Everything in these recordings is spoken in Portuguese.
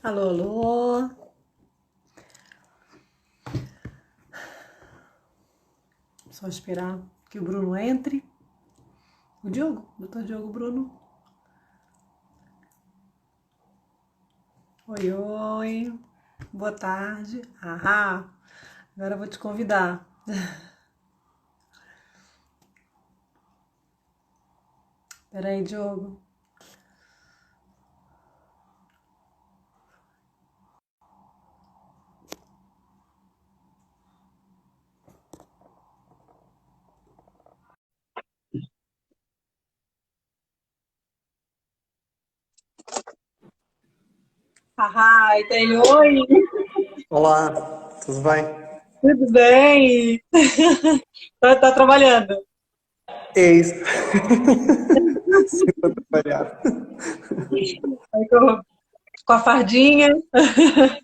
Alô, alô. Só esperar que o Bruno entre. O Diogo, doutor Diogo Bruno. Oi, oi. Boa tarde. Ahá. Agora eu vou te convidar. Peraí, Diogo. Ahá, e tem oi. Olá, tudo bem? Tudo bem? Tá trabalhando? É isso. Sempre a trabalhar. Aí com a fardinha.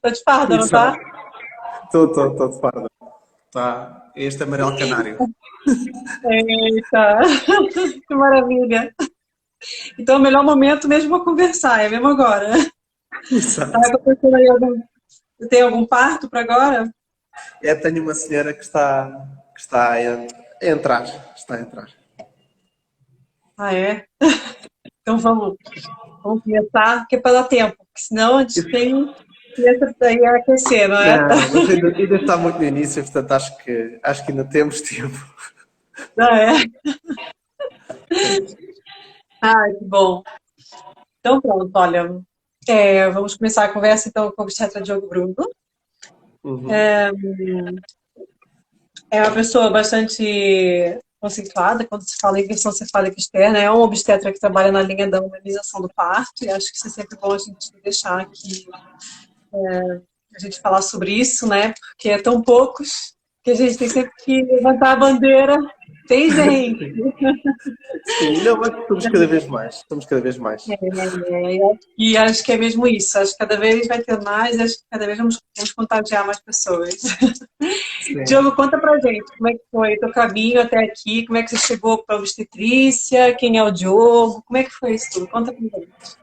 Tá de farda, não tá? Exato. Estou de farda. Tá. Este é amarelo canário. Eita, que maravilha. Então, o melhor momento mesmo para conversar, é mesmo agora. Tá Exato. acontecendo aí tem algum parto para agora? Tenho uma senhora que está a entrar. Está a entrar. Ah, é? Então vamos começar, que é para dar tempo, porque senão a gente tem criança aí a aquecer, não é? Não, mas ainda está muito no início, portanto acho que ainda temos tempo. Ah, é? Ai, que bom. Então pronto, olha, vamos começar a conversa então com o obstetra Diogo Bruno. Uhum. É uma pessoa bastante conceituada quando se fala em inversão cefálica externa, é um obstetra que trabalha na linha da humanização do parto, e acho que isso é sempre bom a gente deixar aqui a gente falar sobre isso, né? Porque é tão poucos que a gente tem sempre que levantar a bandeira. Tem gente. Sim, não, mas somos cada vez mais. Somos cada vez mais. E acho que é mesmo isso. Acho que cada vez vai ter mais, acho que cada vez vamos contagiar mais pessoas. Sim. Diogo, conta pra gente como é que foi o teu caminho até aqui, como é que você chegou para a obstetrícia, quem é o Diogo, como é que foi isso tudo? Conta pra gente.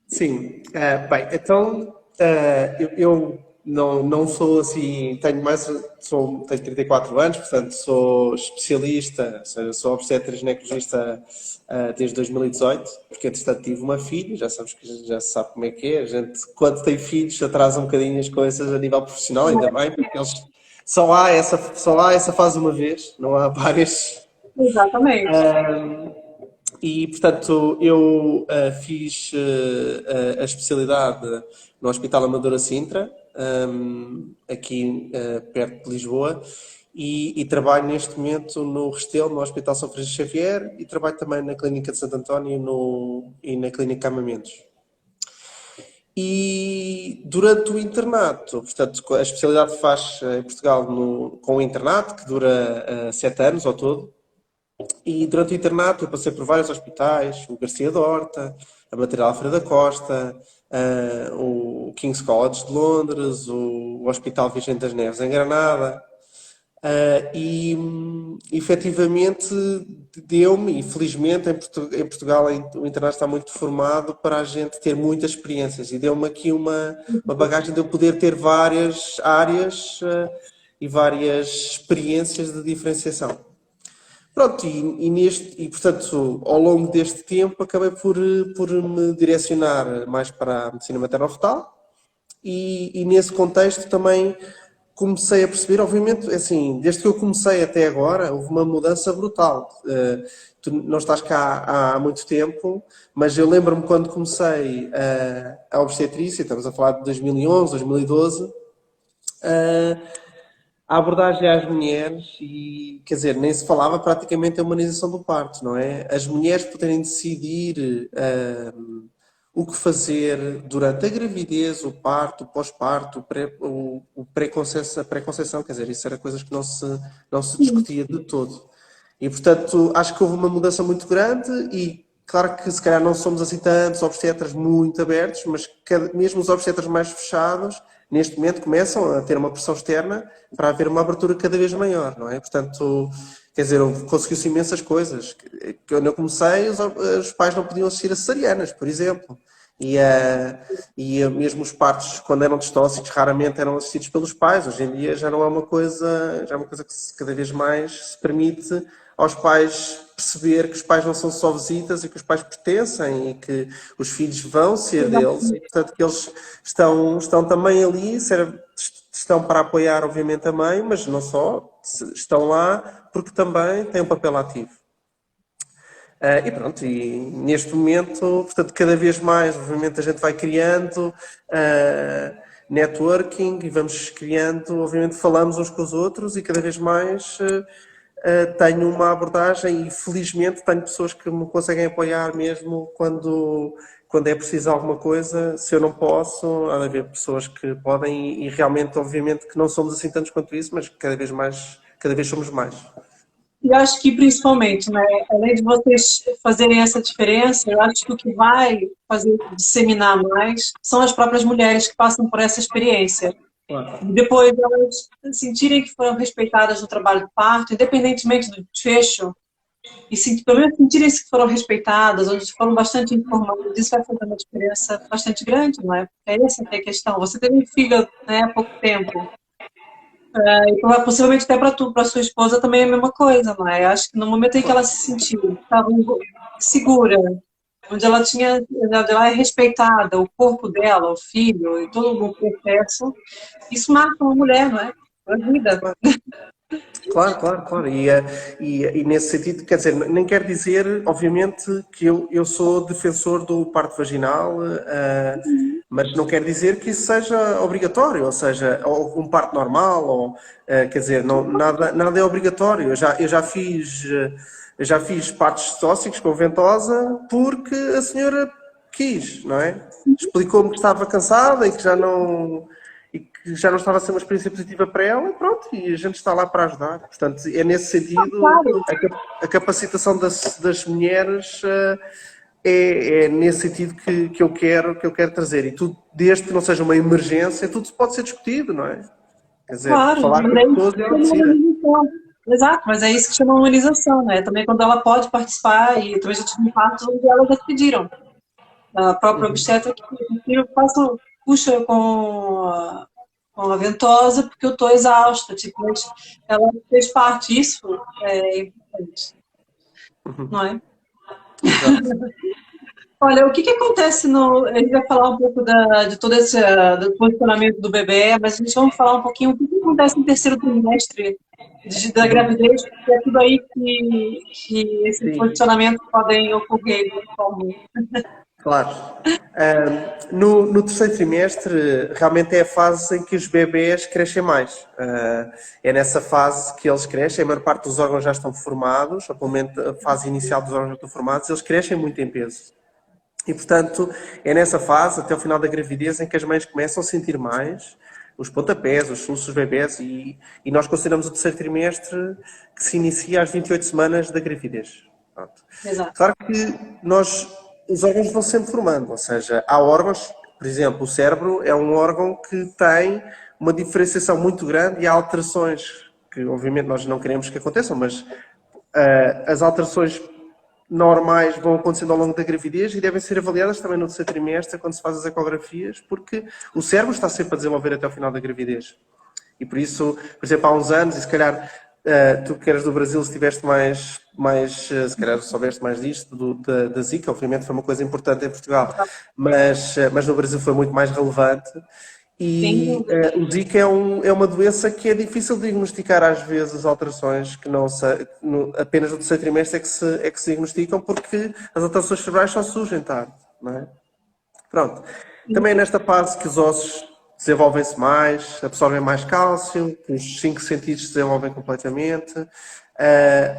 Sim, bem, então eu não sou assim, tenho 34 anos, portanto sou especialista, ou seja, sou obstetra e ginecologista desde 2018, porque entretanto tive uma filha, já sabes que já se sabe como é que é, a gente quando tem filhos atrasa um bocadinho as coisas a nível profissional, ainda bem, porque eles só há essa fase uma vez, não há várias. Exatamente. E, portanto, eu fiz a especialidade no Hospital Amadora Sintra, aqui perto de Lisboa, e trabalho neste momento no Restelo, no Hospital São Francisco Xavier, e trabalho também na Clínica de Santo António e na Clínica Amamentos. E durante o internato, portanto, a especialidade faz em Portugal com o internato, que dura 7 anos ao todo. E durante o internato eu passei por vários hospitais, o Garcia de Horta, a Material Alfredo da Costa, o King's College de Londres, o Hospital Vicente das Neves em Granada. Efetivamente deu-me, e felizmente em Portugal o internato está muito formado para a gente ter muitas experiências e deu-me aqui uma bagagem de eu poder ter várias áreas e várias experiências de diferenciação. Pronto, portanto, ao longo deste tempo acabei por me direcionar mais para a medicina materno-fetal e nesse contexto também comecei a perceber, obviamente, assim, desde que eu comecei até agora, houve uma mudança brutal. Tu não estás cá há muito tempo, mas eu lembro-me quando comecei a obstetrícia, estamos a falar de 2011, 2012, a abordagem às mulheres e, quer dizer, nem se falava praticamente a humanização do parto, não é? As mulheres poderem decidir o que fazer durante a gravidez, o parto, o pós-parto, o pré-conceição, a pré-conceição, quer dizer, isso era coisas que não se discutia de todo. E, portanto, acho que houve uma mudança muito grande e, claro que se calhar não somos assim tantos obstetras muito abertos, mas mesmo os obstetras mais fechados, neste momento, começam a ter uma pressão externa para haver uma abertura cada vez maior, não é? Portanto, quer dizer, conseguiu-se imensas coisas. Quando eu comecei, os pais não podiam assistir a cesarianas, por exemplo. E, mesmo os partos, quando eram distóxicos, raramente eram assistidos pelos pais. Hoje em dia já não é uma coisa, já é uma coisa que cada vez mais se permite aos pais perceber que os pais não são só visitas e que os pais pertencem e que os filhos vão ser deles e, portanto, que eles estão também ali, estão para apoiar, obviamente, a mãe, mas não só, estão lá porque também têm um papel ativo. E pronto, e neste momento, portanto, cada vez mais, obviamente, a gente vai criando networking e vamos criando, obviamente, falamos uns com os outros e cada vez mais tenho uma abordagem e felizmente tenho pessoas que me conseguem apoiar mesmo quando é preciso alguma coisa. Se eu não posso, há de haver pessoas que podem e realmente, obviamente, que não somos assim tantos quanto isso, mas cada vez somos mais. E acho que, principalmente, né, além de vocês fazerem essa diferença, eu acho que o que vai fazer disseminar mais são as próprias mulheres que passam por essa experiência. E depois elas sentirem que foram respeitadas no trabalho do parto, independentemente do desfecho, e pelo menos sentirem que foram respeitadas, onde foram bastante informadas, isso vai fazer uma diferença bastante grande, não é? Porque essa que é a questão. Você teve um filho, né, há pouco tempo. E possivelmente até para tu, para sua esposa também é a mesma coisa, não é? Eu acho que no momento em que ela se sentiu estava segura, onde ela é respeitada, o corpo dela, o filho e todo o processo, isso marca uma mulher, não é? A vida. Claro, claro, claro. E nesse sentido, quer dizer, nem quer dizer, obviamente, que eu sou defensor do parto vaginal, mas não quer dizer que isso seja obrigatório, ou seja, ou um parto normal, ou, quer dizer, não, nada é obrigatório. Eu já fiz partos tóxicos com ventosa porque a senhora quis, não é? Explicou-me que estava cansada e que já não estava a ser uma experiência positiva para ela, e pronto, e a gente está lá para ajudar. Portanto, é nesse sentido, Claro. a capacitação das mulheres é nesse sentido que eu quero trazer. E tudo, desde que não seja uma emergência, tudo pode ser discutido, não é? Quer dizer, Claro, falar com mas as é isso pessoas que e ela chama decida. humanização. Exato, mas é isso que chama humanização, né? Também quando ela pode participar, e também já tive partos onde elas já pediram. A própria obstetra que eu faço, puxa com a ventosa porque eu estou exausta, tipo, mas ela fez parte, isso é importante, não é? Exato. Olha, o que acontece no. A gente vai falar um pouco de todo esse do posicionamento do bebê, mas a gente vai falar um pouquinho o que acontece no terceiro trimestre da gravidez, porque é tudo aí que esses Sim. posicionamentos podem ocorrer eventualmente. Claro. No terceiro trimestre, realmente é a fase em que os bebés crescem mais. É nessa fase que eles crescem, a maior parte dos órgãos já estão formados, ou pelo menos a fase inicial dos órgãos já estão formados, eles crescem muito em peso. E, portanto, é nessa fase, até o final da gravidez, em que as mães começam a sentir mais os pontapés, os soluços dos bebés, e nós consideramos o terceiro trimestre que se inicia às 28 semanas da gravidez. Pronto. Exato. Claro que os órgãos vão sempre formando, ou seja, há órgãos, por exemplo, o cérebro é um órgão que tem uma diferenciação muito grande e há alterações que, obviamente, nós não queremos que aconteçam, mas as alterações normais vão acontecendo ao longo da gravidez e devem ser avaliadas também no terceiro trimestre, quando se faz as ecografias, porque o cérebro está sempre a desenvolver até o final da gravidez. E por isso, por exemplo, há uns anos, e se calhar tu que eras do Brasil, se tiveste se calhar soubeste mais disto, da Zika, obviamente foi uma coisa importante em Portugal, mas no Brasil foi muito mais relevante. E Sim. o Zika é uma doença que é difícil de diagnosticar às vezes, alterações que não apenas no terceiro trimestre é que se diagnosticam, porque as alterações cerebrais só surgem tarde, não é? Pronto. Também é nesta fase que os ossos desenvolvem-se mais, absorvem mais cálcio, que os 5 sentidos se desenvolvem completamente,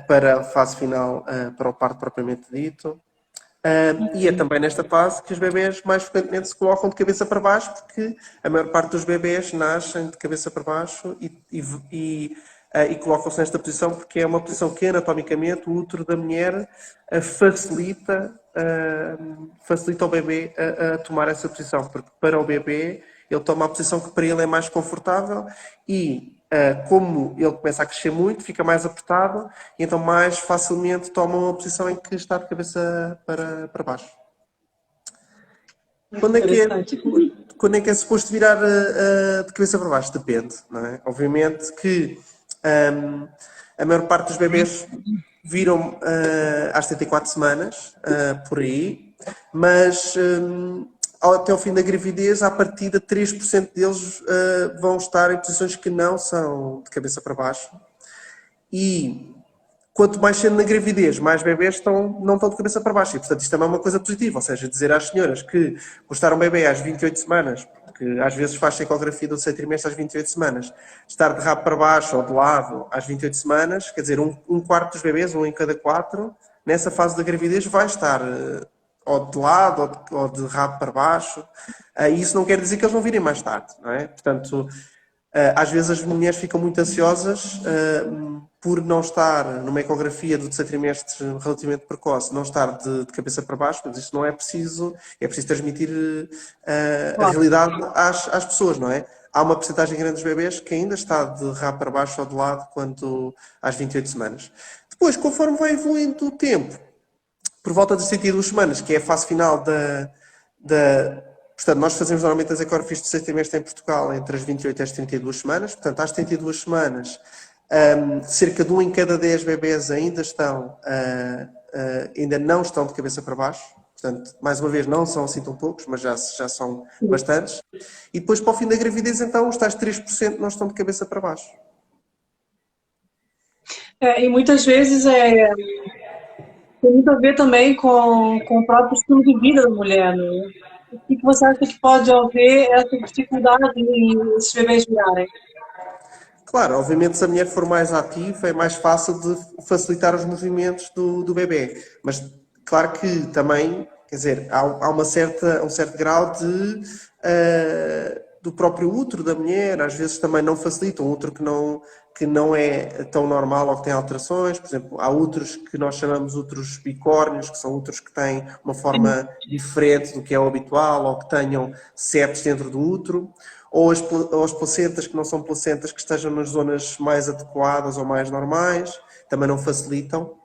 para a fase final, para o parto propriamente dito. E é também nesta fase que os bebés mais frequentemente se colocam de cabeça para baixo, porque a maior parte dos bebés nascem de cabeça para baixo e colocam-se nesta posição porque é uma posição que anatomicamente o útero da mulher facilita ao bebê a tomar essa posição, porque para o bebê ele toma a posição que para ele é mais confortável e como ele começa a crescer muito, fica mais apertado e então mais facilmente toma uma posição em que está de cabeça para baixo. Muito Quando é que é, interessante. quando é que é suposto virar de cabeça para baixo? Depende, não é? Obviamente que hum, a maior parte dos bebês viram às 74 semanas, por aí, mas até ao fim da gravidez, à partida, 3% deles vão estar em posições que não são de cabeça para baixo. E quanto mais cedo na gravidez, mais bebés não estão de cabeça para baixo. E, portanto, isto também é uma coisa positiva. Ou seja, dizer às senhoras que gostar um bebê às 28 semanas, porque às vezes faz ecografia do terceiro trimestre às 28 semanas, estar de rabo para baixo ou de lado às 28 semanas, quer dizer, um quarto dos bebés, um em cada quatro, nessa fase da gravidez vai estar ou de lado ou de rabo para baixo. E isso não quer dizer que eles não virem mais tarde, não é? Portanto, às vezes as mulheres ficam muito ansiosas por não estar numa ecografia do terceiro trimestre relativamente precoce, não estar de cabeça para baixo, mas isto não é preciso, é preciso transmitir a Claro. realidade às pessoas, não é? Há uma porcentagem grande dos bebés que ainda está de rabo para baixo ou de lado quando às 28 semanas. Depois, conforme vai evoluindo o tempo, por volta das 32 semanas, que é a fase final da. Portanto, nós fazemos normalmente as ecografias de 6 trimestre em Portugal entre as 28 e as 32 semanas. Portanto, às 32 semanas, cerca de 1 em cada 10 bebés ainda não estão de cabeça para baixo. Portanto, mais uma vez, não são assim tão poucos, mas já são bastantes. E depois, para o fim da gravidez, então, os tais 3% não estão de cabeça para baixo. E muitas vezes tem muito a ver também com o próprio estilo de vida da mulher, né? O que você acha que pode haver essa dificuldade em esses bebês virarem? Claro, obviamente se a mulher for mais ativa é mais fácil de facilitar os movimentos do bebê, mas claro que também, quer dizer, há um certo grau do próprio útero da mulher, às vezes também não facilita, um útero que não é tão normal ou que tem alterações, por exemplo, há úteros que nós chamamos úteros bicórneos, que são úteros que têm uma forma diferente do que é o habitual ou que tenham septos dentro do útero, ou as placentas que não são placentas que estejam nas zonas mais adequadas ou mais normais, também não facilitam.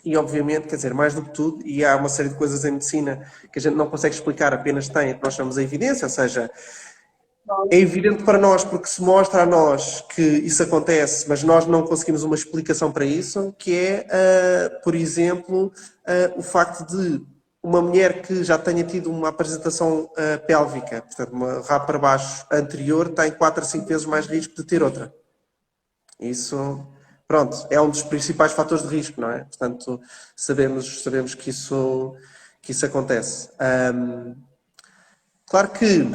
E obviamente, quer dizer, mais do que tudo, e há uma série de coisas em medicina que a gente não consegue explicar, apenas tem, que nós chamamos a evidência, ou seja, é evidente para nós porque se mostra a nós que isso acontece, mas nós não conseguimos uma explicação para isso, que é, por exemplo, o facto de uma mulher que já tenha tido uma apresentação pélvica, portanto, uma rabo para baixo anterior, tem 4 a 5 vezes mais risco de ter outra. Isso, pronto, é um dos principais fatores de risco, não é? Portanto, sabemos que isso acontece. Claro que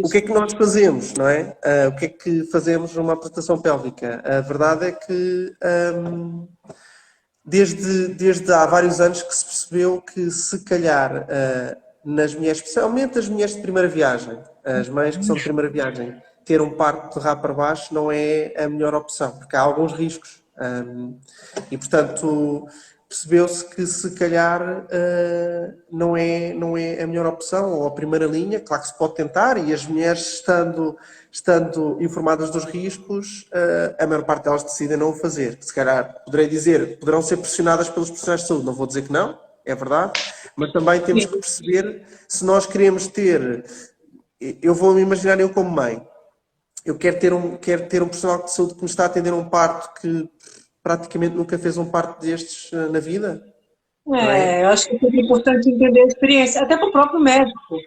o que é que nós fazemos, não é? O que é que fazemos numa apresentação pélvica? A verdade é que desde há vários anos que se percebeu que se calhar nas mulheres, especialmente as mulheres de primeira viagem, as mães que são de primeira viagem, ter um parto de rabo para baixo não é a melhor opção, porque há alguns riscos. E portanto percebeu-se que se calhar não é a melhor opção ou a primeira linha. Claro que se pode tentar e as mulheres estando informadas dos riscos, a maior parte delas decidem não o fazer. Se calhar poderei dizer, poderão ser pressionadas pelos profissionais de saúde, não vou dizer que não, é verdade, mas também temos que perceber se nós queremos ter. Eu vou-me imaginar eu como mãe. Eu quero ter um profissional de saúde que me está a atender um parto que praticamente nunca fez um parto destes na vida, não é? Eu acho que é importante entender a experiência, até para o próprio médico.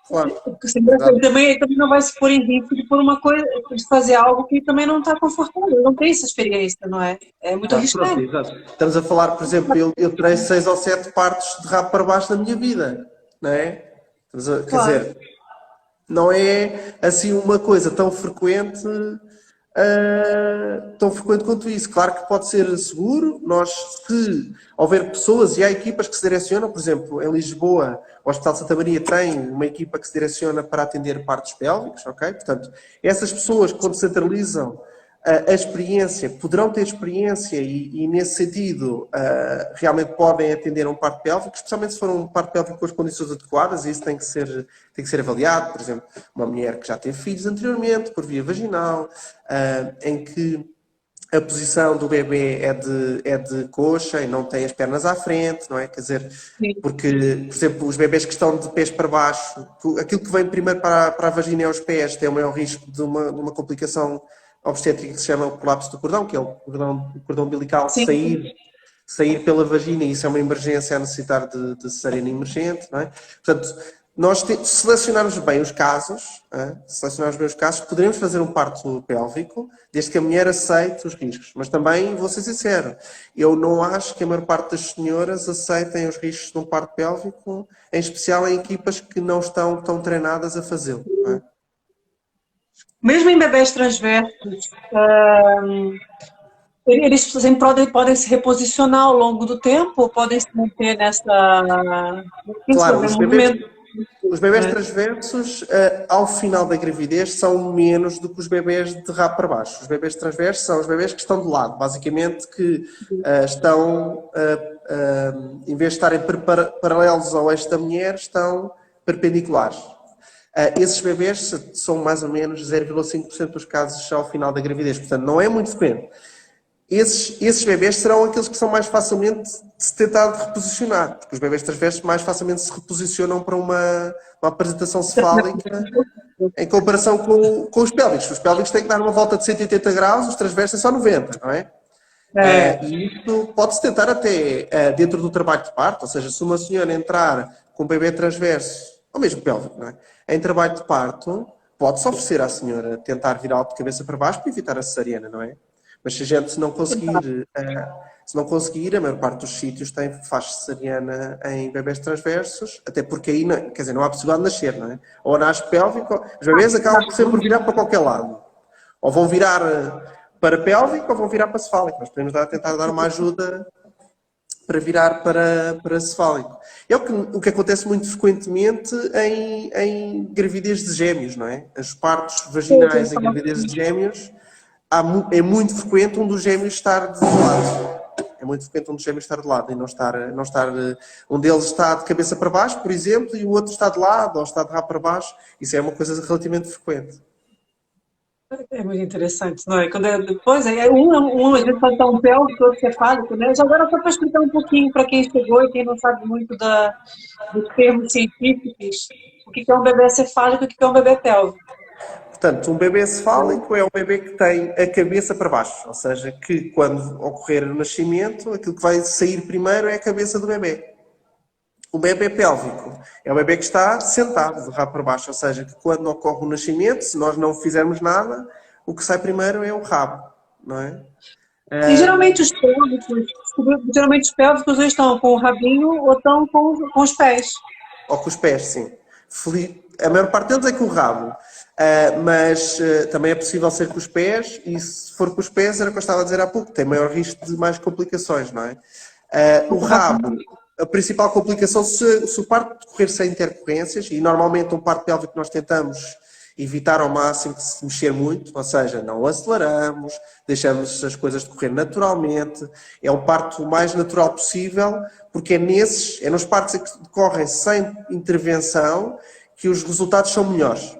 Claro, Porque senão ele também não vai se pôr em risco de, por uma coisa, de fazer algo que também não está confortável, não tem essa experiência, não é? É muito claro, pronto, arriscado. exato. Estamos a falar, por exemplo, eu terei 6 ou 7 partos de rabo para baixo na minha vida, não é? Quer Claro. dizer, não é assim uma coisa tão frequente quanto isso. Claro que pode ser seguro, se houver pessoas e há equipas que se direcionam, por exemplo, em Lisboa, o Hospital de Santa Maria tem uma equipa que se direciona para atender partos pélvicos, ok? Portanto, essas pessoas, quando centralizam a experiência, poderão ter experiência e nesse sentido, realmente podem atender um parto pélvico, especialmente se for um parto pélvico com as condições adequadas, e isso tem que ser avaliado. Por exemplo, uma mulher que já teve filhos anteriormente, por via vaginal, em que a posição do bebê é de coxa e não tem as pernas à frente, não é? Quer dizer, Sim. porque, por exemplo, os bebês que estão de pés para baixo, aquilo que vem primeiro para a vagina é os pés, tem o maior risco de uma complicação obstétrica que se chama o colapso do cordão, que é o cordão umbilical Sim. sair pela vagina, e isso é uma emergência a necessitar de cesariana emergente, não é? Portanto, se selecionarmos bem os casos, poderemos fazer um parto pélvico, desde que a mulher aceite os riscos. Mas também, vou ser sincero, eu não acho que a maior parte das senhoras aceitem os riscos de um parto pélvico, em especial em equipas que não estão tão treinadas a fazê-lo, não é? Mesmo em bebés transversos, eles sempre podem se reposicionar ao longo do tempo, ou podem se manter Claro, movimento. os bebés transversos, ao final da gravidez, são menos do que os bebés de rabo para baixo. Os bebés transversos são os bebés que estão de lado, basicamente, que estão, em vez de estarem paralelos ao eixo da mulher, estão perpendiculares. Esses bebés são mais ou menos 0,5% dos casos ao final da gravidez, portanto, não é muito frequente. Esses bebés serão aqueles que são mais facilmente de se tentar reposicionar, porque os bebés transversos mais facilmente se reposicionam para uma apresentação cefálica em comparação com os pélvicos. Os pélvicos têm que dar uma volta de 180 graus, os transversos é só 90, não é? E isso pode-se tentar até dentro do trabalho de parto, ou seja, se uma senhora entrar com um bebê transverso, ou mesmo pélvico, não é? Em trabalho de parto, pode-se oferecer à senhora tentar virá-lo de cabeça para baixo para evitar a cesariana, não é? Mas se a gente não conseguir, a maior parte dos sítios faz cesariana em bebés transversos, até porque aí, quer dizer, não há possibilidade de nascer, não é? Ou nasce pélvico, os bebés acabam sempre por virar para qualquer lado. Ou vão virar para pélvico ou vão virar para cefálico. Nós podemos tentar dar uma ajuda para virar para cefálico. É o que acontece muito frequentemente em gravidez de gêmeos, não é? Os partos vaginais em gravidez de gêmeos, é muito frequente um dos gêmeos estar de lado. É muito frequente um dos gêmeos estar de lado e não estar. Um deles está de cabeça para baixo, por exemplo, e o outro está de lado ou está de rabo para baixo. Isso é uma coisa relativamente frequente. É muito interessante, não é? Depois, a gente pode estar um pélvico, outro cefálico, né? Agora, só para explicar um pouquinho para quem chegou e quem não sabe muito dos termos científicos, o que é um bebê cefálico e o que é um bebê pélvico. Portanto, um bebê cefálico é um bebê que tem a cabeça para baixo, ou seja, que quando ocorrer o nascimento, aquilo que vai sair primeiro é a cabeça do bebê. O bebê pélvico é o bebê que está sentado, de rabo para baixo, ou seja, que quando ocorre o nascimento, se nós não fizermos nada, o que sai primeiro é o rabo, não é? E geralmente os pélvicos eles estão com o rabinho ou estão com os pés. Ou com os pés, sim. A maior parte deles é com o rabo. Mas também é possível ser com os pés, e se for com os pés, era o que eu estava a dizer há pouco, tem maior risco de mais complicações, não é? O rabo, a principal complicação, se o parto decorrer sem intercorrências, e normalmente um parto pélvico nós tentamos evitar ao máximo de se mexer muito, ou seja, não aceleramos, deixamos as coisas decorrer naturalmente, é um parto o mais natural possível, porque é nos partos que decorrem sem intervenção que os resultados são melhores.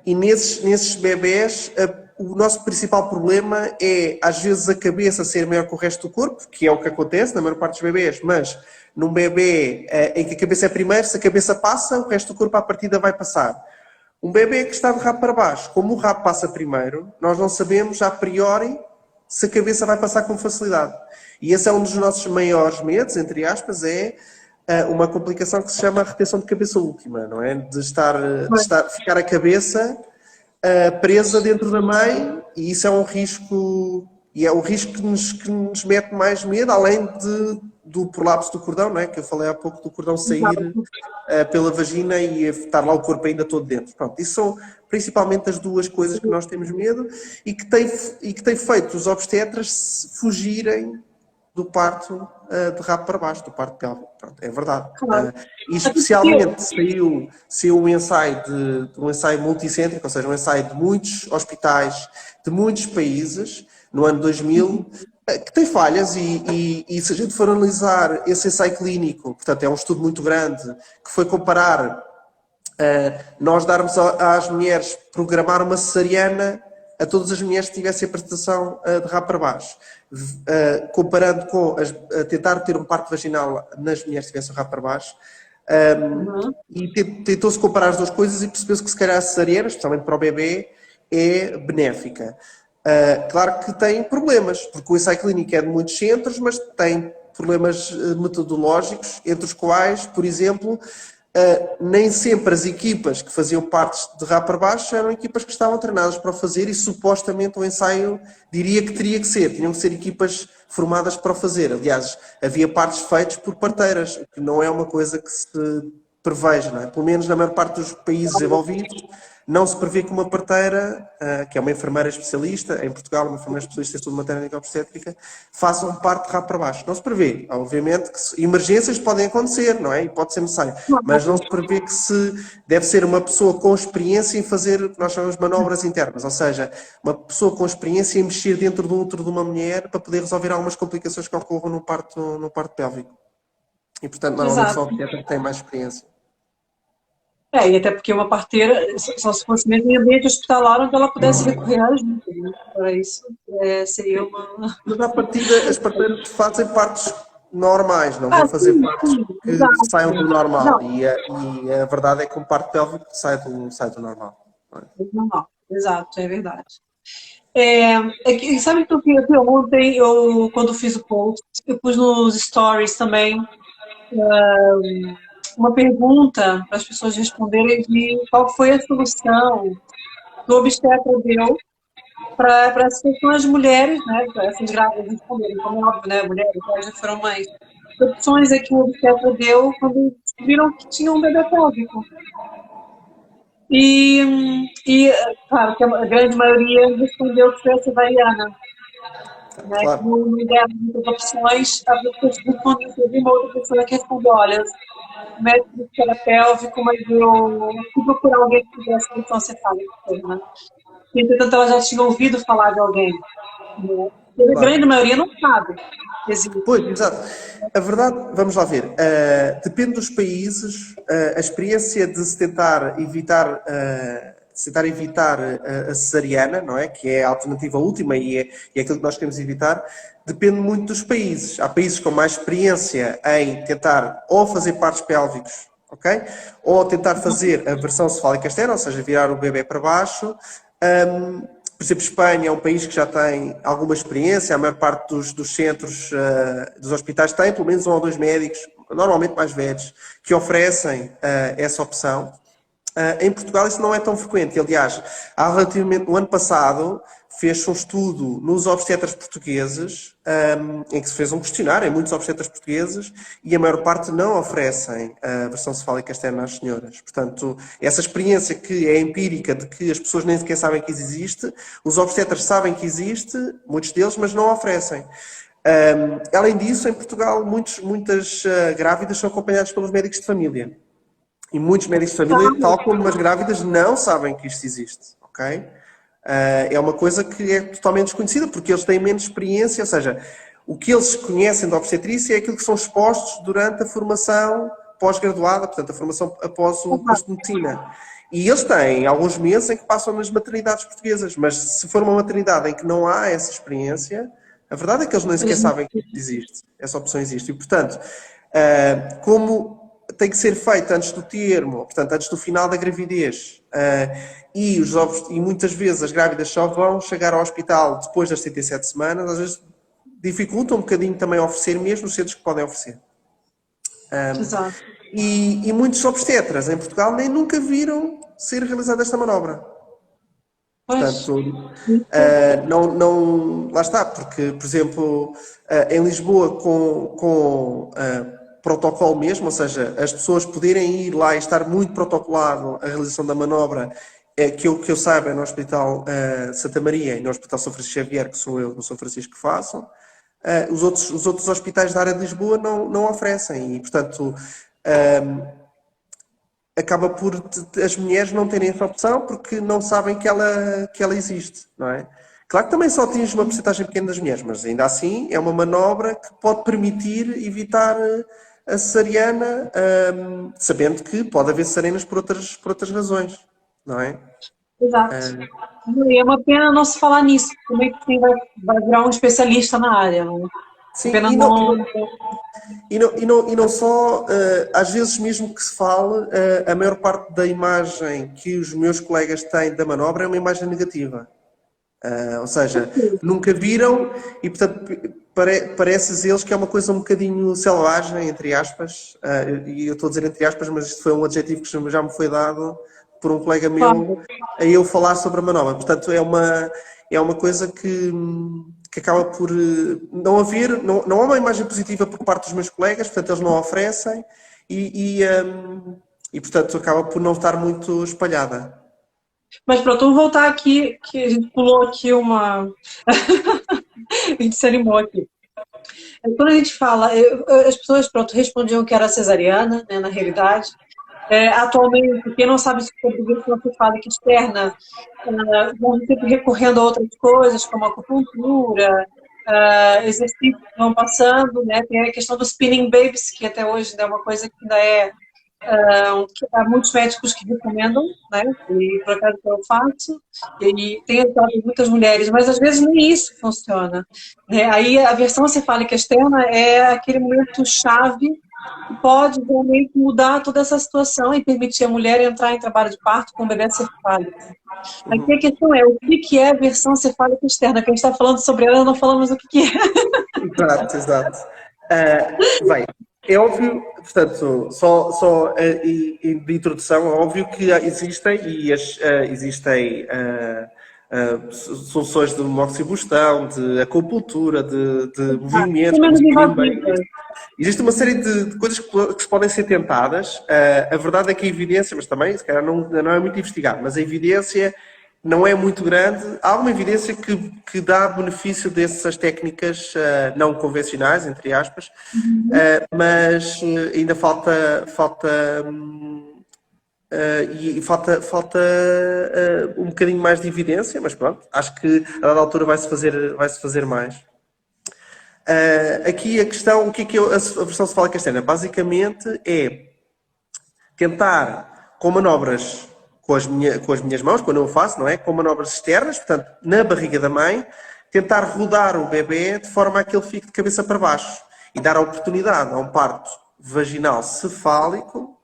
E nesses bebés, o nosso principal problema é, às vezes, a cabeça ser maior que o resto do corpo, que é o que acontece na maior parte dos bebés, mas num bebê em que a cabeça é primeiro, se a cabeça passa, o resto do corpo à partida vai passar. Um bebê que está de rabo para baixo, como o rabo passa primeiro, nós não sabemos a priori se a cabeça vai passar com facilidade. E esse é um dos nossos maiores medos, entre aspas, é uma complicação que se chama retenção de cabeça última, não é? De ficar a cabeça presa dentro da mãe, e isso é um risco, e é o risco que nos mete mais medo, além do prolapso do cordão, não é? Que eu falei há pouco, do cordão sair pela vagina e estar lá o corpo ainda todo dentro. Pronto, isso são principalmente as duas coisas que nós temos medo e que tem feito os obstetras fugirem do parto de rabo para baixo, do parto pélvico. Pronto, é verdade. Claro. E especialmente saiu um ensaio um ensaio multicêntrico, ou seja, um ensaio de muitos hospitais, de muitos países, no ano 2000, que tem falhas e se a gente for analisar esse ensaio clínico, portanto é um estudo muito grande, que foi comparar nós darmos às mulheres programar uma cesariana a todas as mulheres que tivessem a prestação de rabo para baixo. Comparando com tentar ter um parto vaginal nas mulheres que tivessem o rabo para baixo. E tentou-se comparar as duas coisas e percebeu-se que se calhar a cesariana, especialmente para o bebê, é benéfica. Claro que tem problemas, porque o ensaio clínico é de muitos centros, mas tem problemas metodológicos, entre os quais, por exemplo, nem sempre as equipas que faziam partes de rabo para baixo eram equipas que estavam treinadas para o fazer e supostamente o ensaio diria que teria que ser, tinham que ser equipas formadas para o fazer. Aliás, havia partes feitas por parteiras, o que não é uma coisa que se preveja, não é? Pelo menos na maior parte dos países desenvolvidos, não se prevê que uma parteira, que é uma enfermeira especialista, em Portugal, uma enfermeira especialista em estudo materno e obstétrica, faça um parto de rabo para baixo. Não se prevê. Obviamente que emergências podem acontecer, não é? E pode ser necessário. Mas não se prevê que deve ser uma pessoa com experiência em fazer o que nós chamamos de manobras internas. Ou seja, uma pessoa com experiência em mexer dentro do útero de uma mulher para poder resolver algumas complicações que ocorram no parto pélvico. E, portanto, normalmente só a obstetra que tem mais experiência. E até porque uma parteira, só se fosse mesmo em ambiente hospitalar onde ela pudesse recorrer à ajuda, né? Para isso, seria uma... Mas à partida, as parteiras fazem partos normais, não vão fazer sim, partos que exato. saiam do normal. E a verdade é que um parto pélvico sai do normal. Normal, exato, é verdade. Sabe que ontem, quando fiz o post, eu pus nos stories também uma pergunta para as pessoas responderem de qual foi a solução que o obstetra deu para essas questões de mulheres, né, para essas grávidas responderem, como é óbvio, né, mulheres já foram mães. Que opções é que o obstetra deu quando descobriram que tinha um bebê pélvico? E claro, que a grande maioria respondeu que foi a cesariana. Né? Claro. Não deram muitas opções, a pessoa respondeu, teve uma outra pessoa que respondeu, olha, o médico era pélvico, mas eu fui procurar alguém que tivesse função cefálica externa. Entretanto, ela já tinha ouvido falar de alguém. Né? E a grande maioria não sabe. Existe. Pois, exato. A verdade, vamos lá ver, depende dos países, a experiência de se tentar evitar a cesariana, não é? Que é a alternativa última e é aquilo que nós queremos evitar, depende muito dos países. Há países com mais experiência em tentar ou fazer partos pélvicos, ok? Ou tentar fazer a versão cefálica externa, ou seja, virar o bebê para baixo. Por exemplo, Espanha é um país que já tem alguma experiência, a maior parte dos centros, dos hospitais tem pelo menos 1 ou 2 médicos, normalmente mais velhos, que oferecem essa opção. Em Portugal isso não é tão frequente. Aliás, há relativamente, no ano passado, fez-se um estudo nos obstetras portugueses, em que se fez um questionário em muitos obstetras portugueses, e a maior parte não oferecem a versão cefálica externa às senhoras. Portanto, essa experiência que é empírica de que as pessoas nem sequer sabem que existe, os obstetras sabem que existe, muitos deles, mas não oferecem. Além disso, em Portugal, muitas grávidas são acompanhadas pelos médicos de família. E muitos médicos de família, tal como as grávidas, não sabem que isto existe, ok? É uma coisa que é totalmente desconhecida, porque eles têm menos experiência, ou seja, o que eles conhecem da obstetrícia é aquilo que são expostos durante a formação pós-graduada, portanto, a formação após o curso de medicina. E eles têm alguns meses em que passam nas maternidades portuguesas, mas se for uma maternidade em que não há essa experiência, a verdade é que eles nem sequer sabem que existe, essa opção existe. E, portanto, como tem que ser feito antes do termo, portanto, antes do final da gravidez. E muitas vezes as grávidas só vão chegar ao hospital depois das 37 semanas, às vezes dificulta um bocadinho também oferecer, mesmo nos centros que podem oferecer. Exato. E muitos obstetras em Portugal nem nunca viram ser realizada esta manobra. Portanto, lá está, porque, por exemplo, em Lisboa, com protocolo mesmo, ou seja, as pessoas poderem ir lá e estar muito protocolado a realização da manobra, que eu saiba, é no Hospital Santa Maria e no Hospital São Francisco Xavier, que sou eu, no São Francisco, que faço. Os outros hospitais da área de Lisboa não oferecem e, portanto, acaba por as mulheres não terem essa opção porque não sabem que ela existe, não é? Claro que também só atinge uma porcentagem pequena das mulheres, mas ainda assim é uma manobra que pode permitir evitar a cesariana, sabendo que pode haver cesarianas por outras razões, não é? Exato. E é uma pena não se falar nisso. Como é que quem vai virar um especialista na área? Não? É Sim, pena não. e não só, às vezes mesmo que se fale, a maior parte da imagem que os meus colegas têm da manobra é uma imagem negativa. Ou seja, nunca viram e, portanto, parece-lhes eles que é uma coisa um bocadinho selvagem, entre aspas, e eu estou a dizer entre aspas, mas isto foi um adjetivo que já me foi dado por um colega meu a eu falar sobre a manobra. Portanto, é uma coisa que acaba por não haver, não há uma imagem positiva por parte dos meus colegas, portanto, eles não oferecem e portanto, acaba por não estar muito espalhada. Mas pronto, vamos voltar aqui, que a gente pulou aqui uma. A gente se animou aqui. Quando a gente fala, as pessoas, pronto, respondiam que era cesariana, né, na realidade. Atualmente, quem não sabe se produzir uma cefálica externa, vão sempre recorrendo a outras coisas, como acupuntura, exercícios que vão passando, né? Tem a questão dos spinning babies, que até hoje é uma coisa que ainda que há muitos médicos que recomendam, né? E por acaso eu faço, e tem ajudado muitas mulheres, mas às vezes nem isso funciona, né? Aí a versão cefálica externa é aquele momento chave que pode realmente mudar toda essa situação e permitir a mulher entrar em trabalho de parto com o bebê cefálico. Aqui a questão é, o que é a versão cefálica externa? Que a gente está falando sobre ela, não falamos o que é. Exato, exato. Bem, é óbvio, portanto, só de introdução, é óbvio que existem soluções de moxibustão, de acupuntura, de movimentos, São como os menos spinning babies. invasivas. Existe uma série de coisas que podem ser tentadas. A verdade é que a evidência, mas também, se calhar, não é muito investigado, mas a evidência não é muito grande. Há alguma evidência que dá benefício dessas técnicas não convencionais, entre aspas, mas ainda falta um bocadinho mais de evidência, mas pronto, acho que a dada altura vai-se fazer mais. Aqui a questão, o que é a versão cefálica externa? Basicamente é tentar, com manobras com as minhas mãos, quando eu o faço, não é? Com manobras externas, portanto, na barriga da mãe, tentar rodar o bebê de forma a que ele fique de cabeça para baixo e dar a oportunidade a um parto vaginal cefálico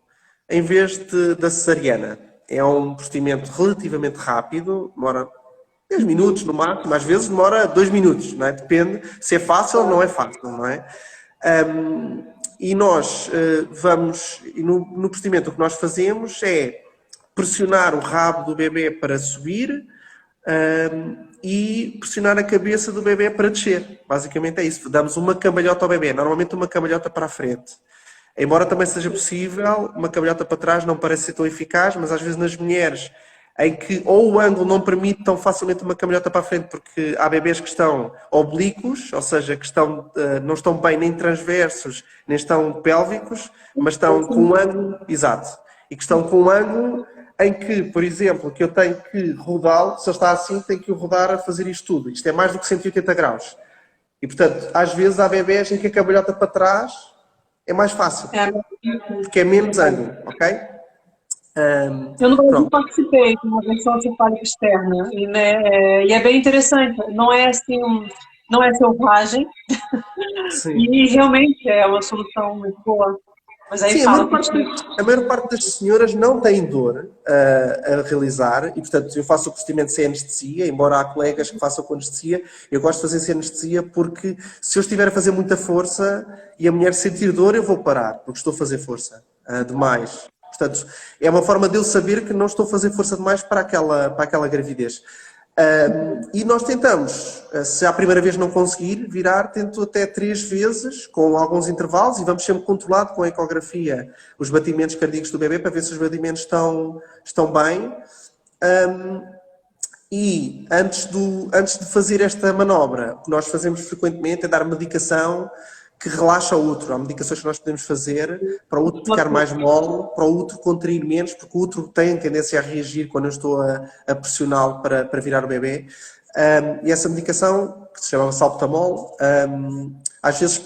em vez da cesariana. É um procedimento relativamente rápido, demora 10 minutos no máximo, às vezes demora 2 minutos, não é? Depende se é fácil ou não é fácil, não é? E nós no procedimento o que nós fazemos é pressionar o rabo do bebê para subir e pressionar a cabeça do bebê para descer. Basicamente é isso. Damos uma cambalhota ao bebê, normalmente uma cambalhota para a frente. Embora também seja possível, uma cambalhota para trás não parece ser tão eficaz, mas às vezes nas mulheres em que ou o ângulo não permite tão facilmente uma cambalhota para a frente, porque há bebês que estão oblíquos, ou seja, que não estão bem nem transversos, nem estão pélvicos, mas estão com um ângulo, exato, e que estão com um ângulo em que, por exemplo, que eu tenho que rodá-lo, se ele está assim, tenho que o rodar a fazer isto tudo. Isto é mais do que 180 graus. E, portanto, às vezes há bebés em que a cambalhota para trás é mais fácil, porque é menos ângulo, ok? Eu no Brasil Pronto. participei de uma versão cefálica externa e, né, e é bem interessante. Não é assim, não é selvagem Sim. e realmente é uma solução muito boa. Mas aí Sim, fala a maior parte das senhoras não tem dor a realizar e, portanto, eu faço o procedimento sem anestesia, embora há colegas que façam com anestesia, eu gosto de fazer sem anestesia porque se eu estiver a fazer muita força e a mulher sentir dor, eu vou parar, porque estou a fazer força demais. Portanto, é uma forma de eu saber que não estou a fazer força demais para aquela gravidez. E nós tentamos, se à primeira vez não conseguir virar, tento até 3 vezes, com alguns intervalos, e vamos sempre controlado com a ecografia os batimentos cardíacos do bebê para ver se os batimentos estão bem. E antes de fazer esta manobra, o que nós fazemos frequentemente é dar medicação que relaxa o útero. Há medicações que nós podemos fazer para o útero ficar mais mole, para o útero contrair menos, porque o útero tem tendência a reagir quando eu estou a pressioná-lo para virar o bebê. E essa medicação, que se chama salbutamol, às vezes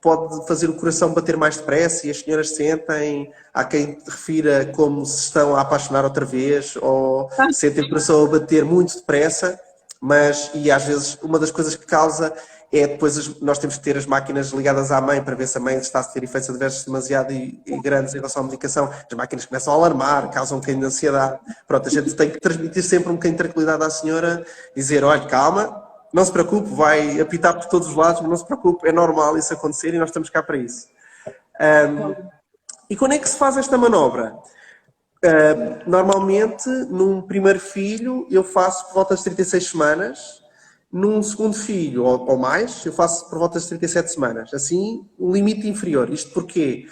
pode fazer o coração bater mais depressa e as senhoras sentem, há quem refira como se estão a apaixonar outra vez ou sentem o coração a bater muito depressa, e às vezes uma das coisas que causa é depois nós temos que ter as máquinas ligadas à mãe para ver se a mãe está a ter efeitos adversos demasiado e grandes em relação à medicação. As máquinas começam a alarmar, causam um bocadinho de ansiedade. Pronto, a gente tem que transmitir sempre um bocadinho de tranquilidade à senhora, dizer, olha, calma, não se preocupe, vai apitar por todos os lados, mas não se preocupe, é normal isso acontecer e nós estamos cá para isso. E quando é que se faz esta manobra? Normalmente, num primeiro filho, eu faço por volta das 36 semanas. Num segundo filho, ou mais, eu faço por volta das 37 semanas. Assim, um limite inferior. Isto porquê?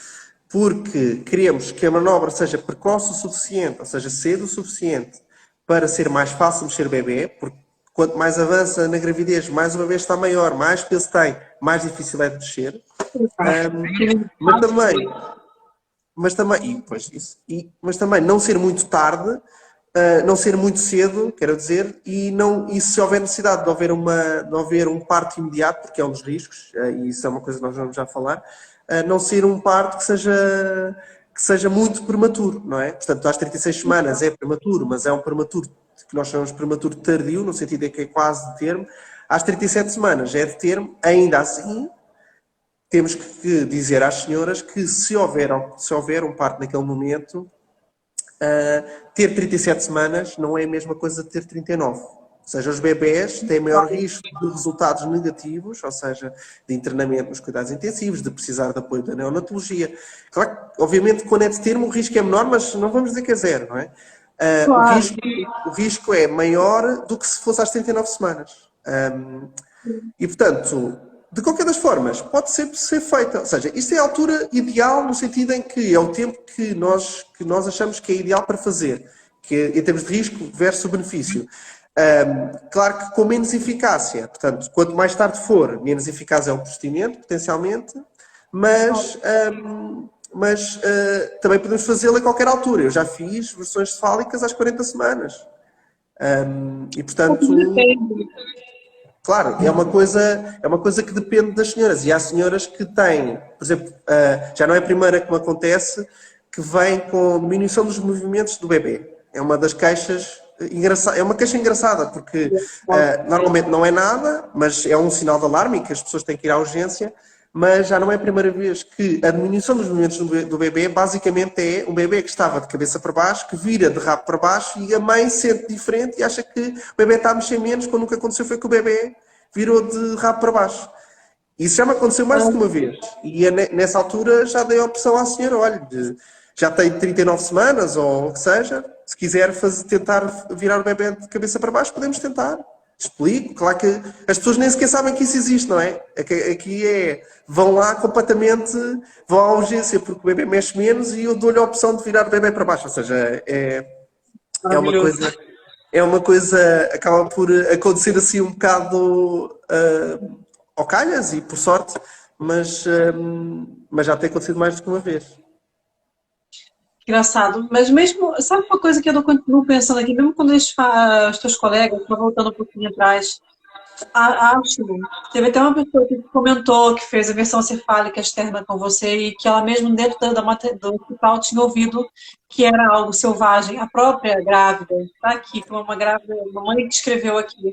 Porque queremos que a manobra seja precoce o suficiente, ou seja, cedo o suficiente, para ser mais fácil mexer o bebê, porque quanto mais avança na gravidez, mais o bebê está maior, mais peso tem, mais difícil é de mexer. Mas também não ser muito tarde, não ser muito cedo, quero dizer, e se houver necessidade de haver um parto imediato, porque é um dos riscos, e isso é uma coisa que nós vamos já falar, não ser um parto que seja muito prematuro, não é? Portanto, às 36 semanas é prematuro, mas é um prematuro que nós chamamos de prematuro tardio, no sentido de que é quase de termo. Às 37 semanas é de termo, ainda assim, temos que dizer às senhoras que se houver um parto naquele momento, ter 37 semanas não é a mesma coisa de ter 39. Ou seja, os bebés têm maior risco de resultados negativos, ou seja, de internamento nos cuidados intensivos, de precisar de apoio da neonatologia. Claro que, obviamente, quando é de termo, o risco é menor, mas não vamos dizer que é zero, não é? O risco é maior do que se fosse às 39 semanas. E, portanto, de qualquer das formas, pode ser feita. Ou seja, isto é a altura ideal no sentido em que é o tempo que nós achamos que é ideal para fazer, que é, em termos de risco versus benefício. Claro que com menos eficácia. Portanto, quanto mais tarde for, menos eficaz é o procedimento, potencialmente, mas também podemos fazê-lo a qualquer altura. Eu já fiz versões cefálicas às 40 semanas. E, portanto... Claro, é uma coisa que depende das senhoras. E há senhoras que têm, por exemplo, já não é a primeira que me acontece, que vem com diminuição dos movimentos do bebê. É uma das queixas engraçadas. É uma queixa engraçada, porque normalmente não é nada, mas é um sinal de alarme e que as pessoas têm que ir à urgência. Mas já não é a primeira vez que a diminuição dos movimentos do bebê basicamente é um bebê que estava de cabeça para baixo, que vira de rabo para baixo e a mãe sente diferente e acha que o bebê está a mexer menos, quando o que aconteceu foi que o bebê virou de rabo para baixo. Isso já me aconteceu mais do que uma vez. E nessa altura já dei a opção à senhora, olha, já tem 39 semanas ou o que seja, se quiser tentar virar o bebê de cabeça para baixo, podemos tentar. Explico, claro que as pessoas nem sequer sabem que isso existe, não é? Aqui vão lá completamente, vão à urgência porque o bebê mexe menos e eu dou-lhe a opção de virar o bebê para baixo, ou seja, é uma coisa, acaba por acontecer assim um bocado ao calhas e por sorte, mas já tem acontecido mais do que uma vez. Engraçado, mas mesmo, sabe uma coisa que eu continuo pensando aqui, mesmo quando os teus colegas, estou voltando um pouquinho atrás, acho, teve até uma pessoa que comentou que fez a versão cefálica externa com você e que ela mesmo dentro do hospital tinha ouvido que era algo selvagem, a própria grávida, está aqui, foi uma grávida, uma mãe que escreveu aqui.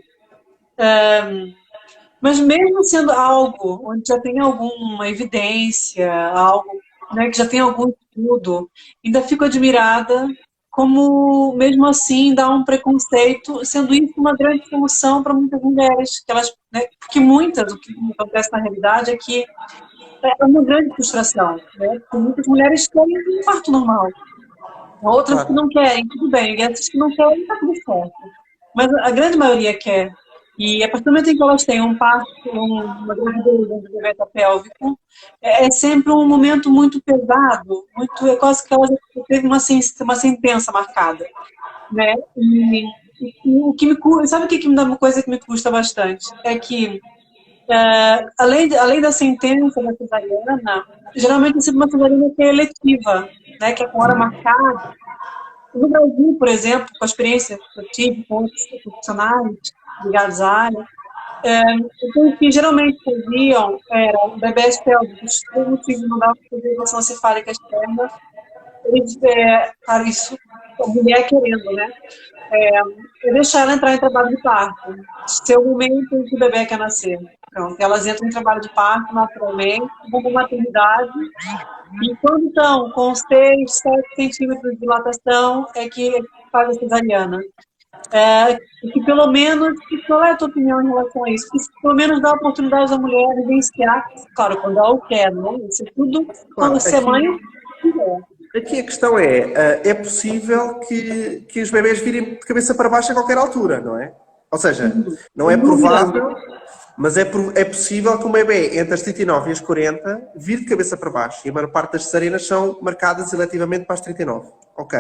Mas mesmo sendo algo onde já tem alguma evidência, algo, né, que já tem algum estudo, ainda fico admirada como, mesmo assim, dá um preconceito, sendo isso uma grande solução para muitas mulheres. Que elas, né, porque muitas, o que acontece na realidade é que é uma grande frustração. Né? Porque muitas mulheres querem um parto normal. Outras que não querem, tudo bem. E essas que não querem, está tudo certo. Mas a grande maioria quer. E a partir do momento em que elas têm um parto, uma gravidez, um desenvolvimento pélvico, é sempre um momento muito pesado, é quase que ela já teve uma sentença marcada. Né? O que sabe o que me dá uma coisa que me custa bastante? É que, além da sentença da cesariana, geralmente é sempre uma cesariana que é eletiva, né? Que é com hora marcada. No Brasil, por exemplo, com a experiência que eu tive com outros profissionais ligados à área, Então, o que geralmente faziam era bebês pélvicos, por motivo não dava para fazer redução cefálica externa, eles, para isso, a mulher querendo, né? Deixar ela entrar em trabalho de parto. Se é o momento em que o bebê quer nascer. Pronto, elas entram em trabalho de parto naturalmente, vão para a maternidade, e quando estão com 6, 7 centímetros de dilatação, é que faz a cesariana. Que pelo menos, qual é a tua opinião em relação a isso? Que pelo menos dá a oportunidade da mulher vivenciar, claro, quando ela o quer, né? Isso é tudo quando Claro, ser mãe quiser. aqui a questão é possível que os bebés virem de cabeça para baixo a qualquer altura, não é? Ou seja, não é Sem dúvida. provável, mas é possível que um bebê entre as 39 e as 40 vire de cabeça para baixo. E a maior parte das cesarianas são marcadas eletivamente para as 39. Ok.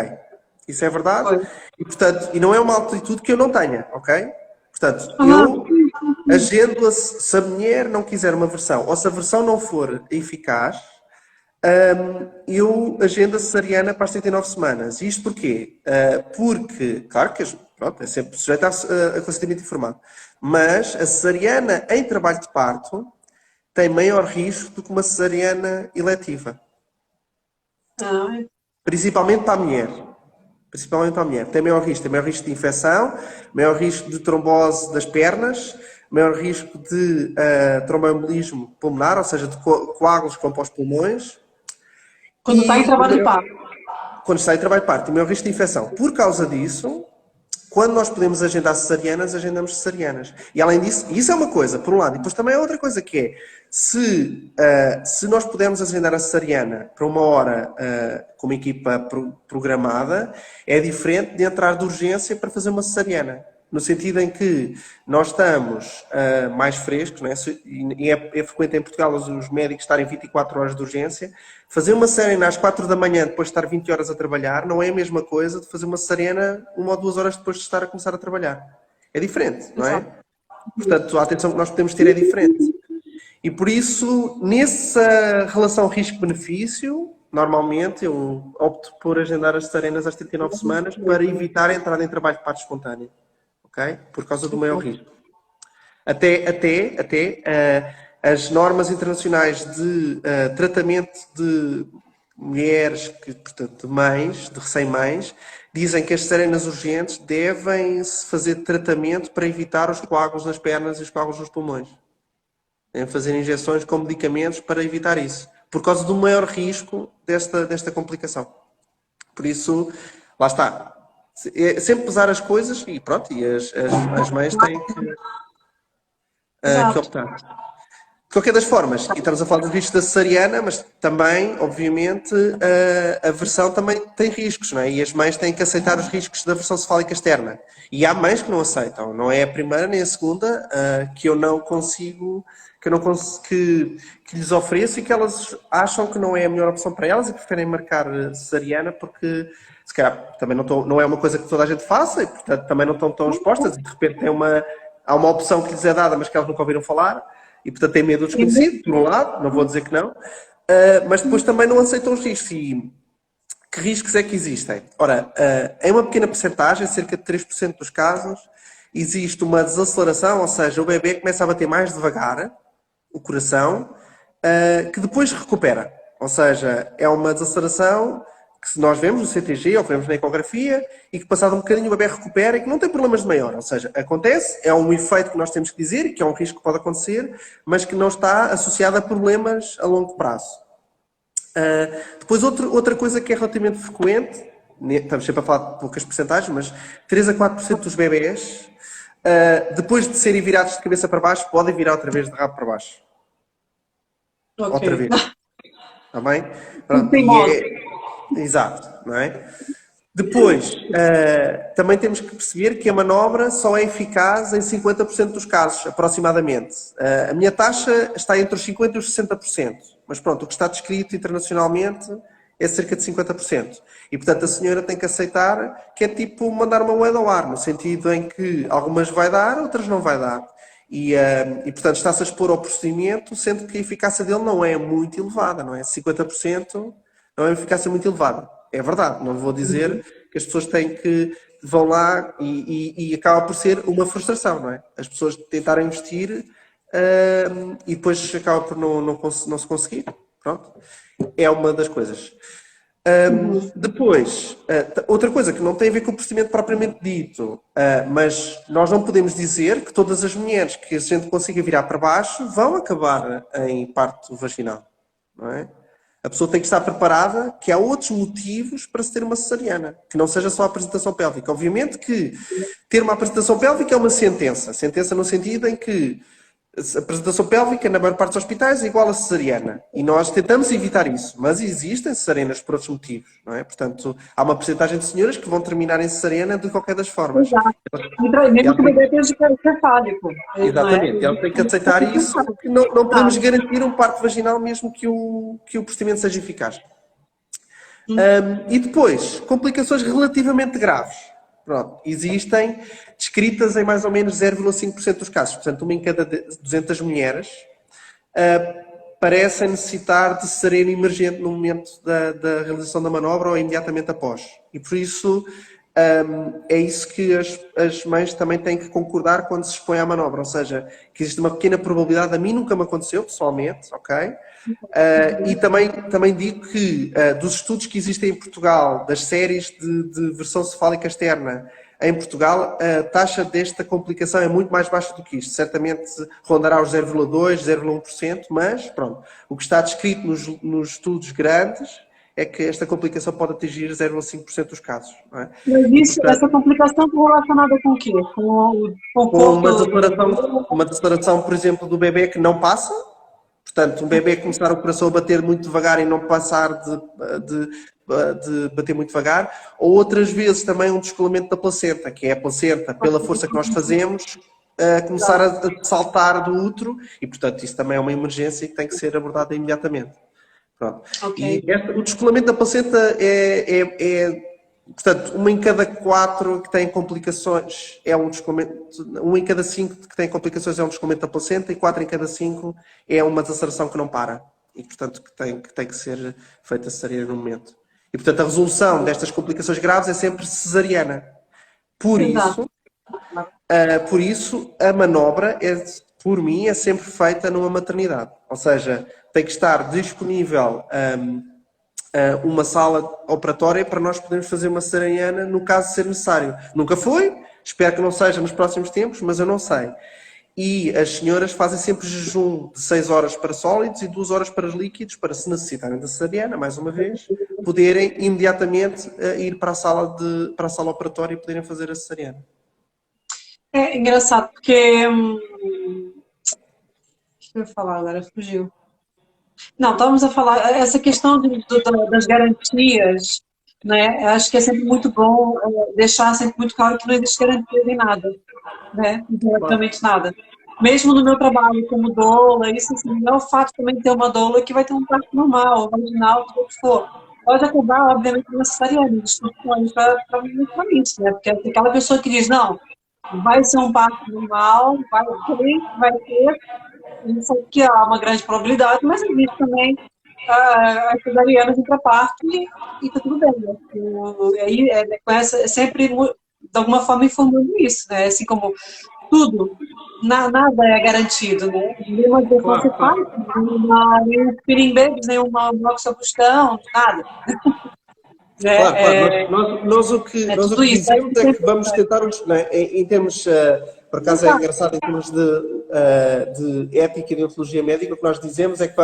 Isso é verdade. Pois. E, portanto, e não é uma atitude que eu não tenha, ok? Portanto, Ah, eu agendo se a mulher não quiser uma versão, ou se a versão não for eficaz, eu agendo a cesariana para as 39 semanas. E isto porquê? Porque, claro que pronto, é sempre sujeito a consentimento informado, mas a cesariana em trabalho de parto tem maior risco do que uma cesariana eletiva. ah, Principalmente para a mulher. Principalmente para a mulher. Tem maior risco de infecção, maior risco de trombose das pernas, maior risco de tromboembolismo pulmonar, ou seja, de coágulos que vão para os pulmões. quando está em trabalho de parto. Quando está em trabalho de parto, tem maior risco de infecção. Por causa disso, quando nós podemos agendar cesarianas, agendamos cesarianas. E além disso, isso é uma coisa, por um lado. E depois também é outra coisa que é, se nós pudermos agendar a cesariana para uma hora com uma equipa programada, é diferente de entrar de urgência para fazer uma cesariana. No sentido em que nós estamos mais frescos, não é? E é frequente em Portugal os médicos estarem 24 horas de urgência. Fazer uma cesariana às 4 da manhã, depois de estar 20 horas a trabalhar, não é a mesma coisa de fazer uma cesariana 1 ou 2 horas depois de estar a começar a trabalhar. É diferente, não é? Portanto, a atenção que nós podemos ter é diferente. E por isso, nessa relação risco-benefício, normalmente eu opto por agendar as cesarianas às 39 semanas para evitar a entrada em trabalho de parto espontâneo. Okay? Por causa do maior risco. Até as normas internacionais de tratamento de mulheres, portanto, de mães, de recém-mães, dizem que as cesarianas urgentes devem-se fazer tratamento para evitar os coágulos nas pernas e os coágulos nos pulmões. Devem fazer injeções com medicamentos para evitar isso. Por causa do maior risco desta complicação. Por isso, lá está. É sempre pesar as coisas e pronto, e as mães têm que optar. De qualquer das formas, e estamos a falar dos riscos da cesariana, mas também, obviamente, a versão também tem riscos, não é? E as mães têm que aceitar os riscos da versão cefálica externa. E há mães que não aceitam, não é a primeira nem a segunda que eu não consigo, que lhes ofereço e que elas acham que não é a melhor opção para elas e preferem marcar cesariana porque se calhar também não é uma coisa que toda a gente faça e portanto também não estão tão expostas e de repente há uma opção que lhes é dada mas que elas nunca ouviram falar e portanto têm medo do desconhecido, por um lado, não vou dizer que não, mas depois também não aceitam os riscos. E que riscos é que existem? Ora, em uma pequena percentagem, cerca de 3% dos casos, existe uma desaceleração, ou seja, o bebê começa a bater mais devagar, o coração, que depois recupera. Ou seja, é uma desaceleração que se nós vemos no CTG ou vemos na ecografia e que passado um bocadinho o bebê recupera e que não tem problemas de maior. Ou seja, acontece, é um efeito que nós temos que dizer e que é um risco que pode acontecer, mas que não está associado a problemas a longo prazo. Depois outra coisa que é relativamente frequente, estamos sempre a falar de poucas percentagens, mas 3 a 4% dos bebés, depois de serem virados de cabeça para baixo, podem virar outra vez de rabo para baixo. Okay. Outra vez. Está bem? Pronto. Exato, não é? Depois, também temos que perceber que a manobra só é eficaz em 50% dos casos, aproximadamente. A minha taxa está entre os 50% e os 60%. Mas pronto, o que está descrito internacionalmente é cerca de 50%. E, portanto, a senhora tem que aceitar que é tipo mandar uma moeda ao ar, no sentido em que algumas vai dar, outras não vai dar. E portanto, está-se a expor ao procedimento, sendo que a eficácia dele não é muito elevada, não é? 50% não é uma eficácia muito elevada. É verdade, não vou dizer que as pessoas têm que vão lá e acaba por ser uma frustração, não é? As pessoas tentarem investir e depois acaba por não se conseguir. Pronto. É uma das coisas. Depois, outra coisa que não tem a ver com o procedimento propriamente dito, mas nós não podemos dizer que todas as mulheres que a gente consiga virar para baixo vão acabar em parto vaginal, não é? A pessoa tem que estar preparada que há outros motivos para se ter uma cesariana, que não seja só a apresentação pélvica. Obviamente que ter uma apresentação pélvica é uma sentença no sentido em que a apresentação pélvica, na maior parte dos hospitais, é igual a cesariana. E nós tentamos evitar isso. Mas existem cesarianas por outros motivos, não é? Portanto, há uma porcentagem de senhoras que vão terminar em cesariana de qualquer das formas. Exato. Mesmo que o bebê tenha cefálico. Exatamente. Ela tem que aceitar isso, porque não podemos garantir um parto vaginal mesmo que o procedimento seja eficaz. E depois, complicações relativamente graves. Pronto, existem descritas em mais ou menos 0,5% dos casos. Portanto, uma em cada 200 mulheres parecem necessitar de cesariana emergente no momento da realização da manobra ou imediatamente após. E por isso é isso que as mães também têm que concordar quando se expõe à manobra. Ou seja, que existe uma pequena probabilidade, a mim nunca me aconteceu pessoalmente, ok? E também digo que dos estudos que existem em Portugal, das séries de versão cefálica externa em Portugal, a taxa desta complicação é muito mais baixa do que isto. Certamente rondará os 0,2%, 0,1%, mas pronto, o que está descrito nos estudos grandes é que esta complicação pode atingir 0,5% dos casos. Não é? Mas essa complicação está relacionada com o quê? Com uma deceleração, por exemplo, do bebê que não passa. Portanto, um bebê começar o coração a bater muito devagar e não passar de bater muito devagar, ou outras vezes também um descolamento da placenta, que é a placenta, pela força que nós fazemos, começar a saltar do útero, e portanto isso também é uma emergência que tem que ser abordada imediatamente. Pronto. Okay. E o descolamento da placenta portanto, uma em cada 4 que tem complicações é um descolamento, 1 em cada 5 que tem complicações é um descolamento da placenta e 4 em cada 5 é uma desaceleração que não para e, portanto, que tem que ser feita cesariana no momento. E, portanto, a resolução destas complicações graves é sempre cesariana. Por isso, a manobra, por mim, é sempre feita numa maternidade. Ou seja, tem que estar disponível uma sala operatória para nós podermos fazer uma cesariana no caso de ser necessário. Nunca foi, espero que não seja nos próximos tempos, mas eu não sei. E as senhoras fazem sempre jejum de 6 horas para sólidos e 2 horas para líquidos, para se necessitarem da cesariana, mais uma vez, poderem imediatamente ir para a sala operatória e poderem fazer a cesariana. É engraçado, porque... O que eu ia falar agora? Fugiu. Não, estávamos a falar, essa questão das garantias, né? Acho que é sempre muito bom deixar sempre muito claro que não existe garantia em nada, né? Absolutamente nada. Mesmo no meu trabalho como doula, isso assim, não é o fato também de ter uma doula que vai ter um parto normal, vaginal, tudo o que for. Pode acabar, obviamente, com uma cesariana, discussões para isso, né? Porque aquela pessoa que diz, não, vai ser um parto normal, vai ter. Isso aqui há uma grande probabilidade, mas existe também as cesarianas intraparto e tá tudo bem. É sempre, de alguma forma, informando isso, né? Assim como tudo, nada é garantido, né? Nenhuma pessoa se faz, nenhum spinning babies, nenhuma moxabustão, nada. Claro. Nós o que dizemos é que vamos tentar, né, em termos, por acaso é engraçado, em termos de ética e de ontologia médica, o que nós dizemos é que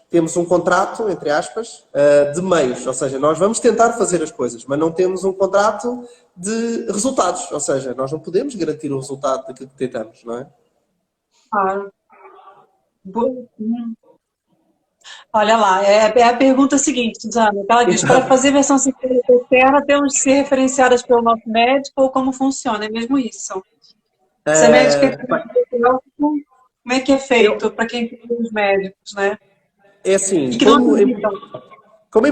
temos um contrato, entre aspas, de meios, ou seja, nós vamos tentar fazer as coisas, mas não temos um contrato de resultados, ou seja, nós não podemos garantir o resultado daquilo que tentamos, não é? Claro. Olha lá, é a pergunta seguinte, Suzana. Ela diz, para fazer versão científica externa, temos que ser referenciadas pelo nosso médico ou como funciona? É mesmo isso? Ser médico como é que é feito para quem tem os médicos, né? É assim, e que como em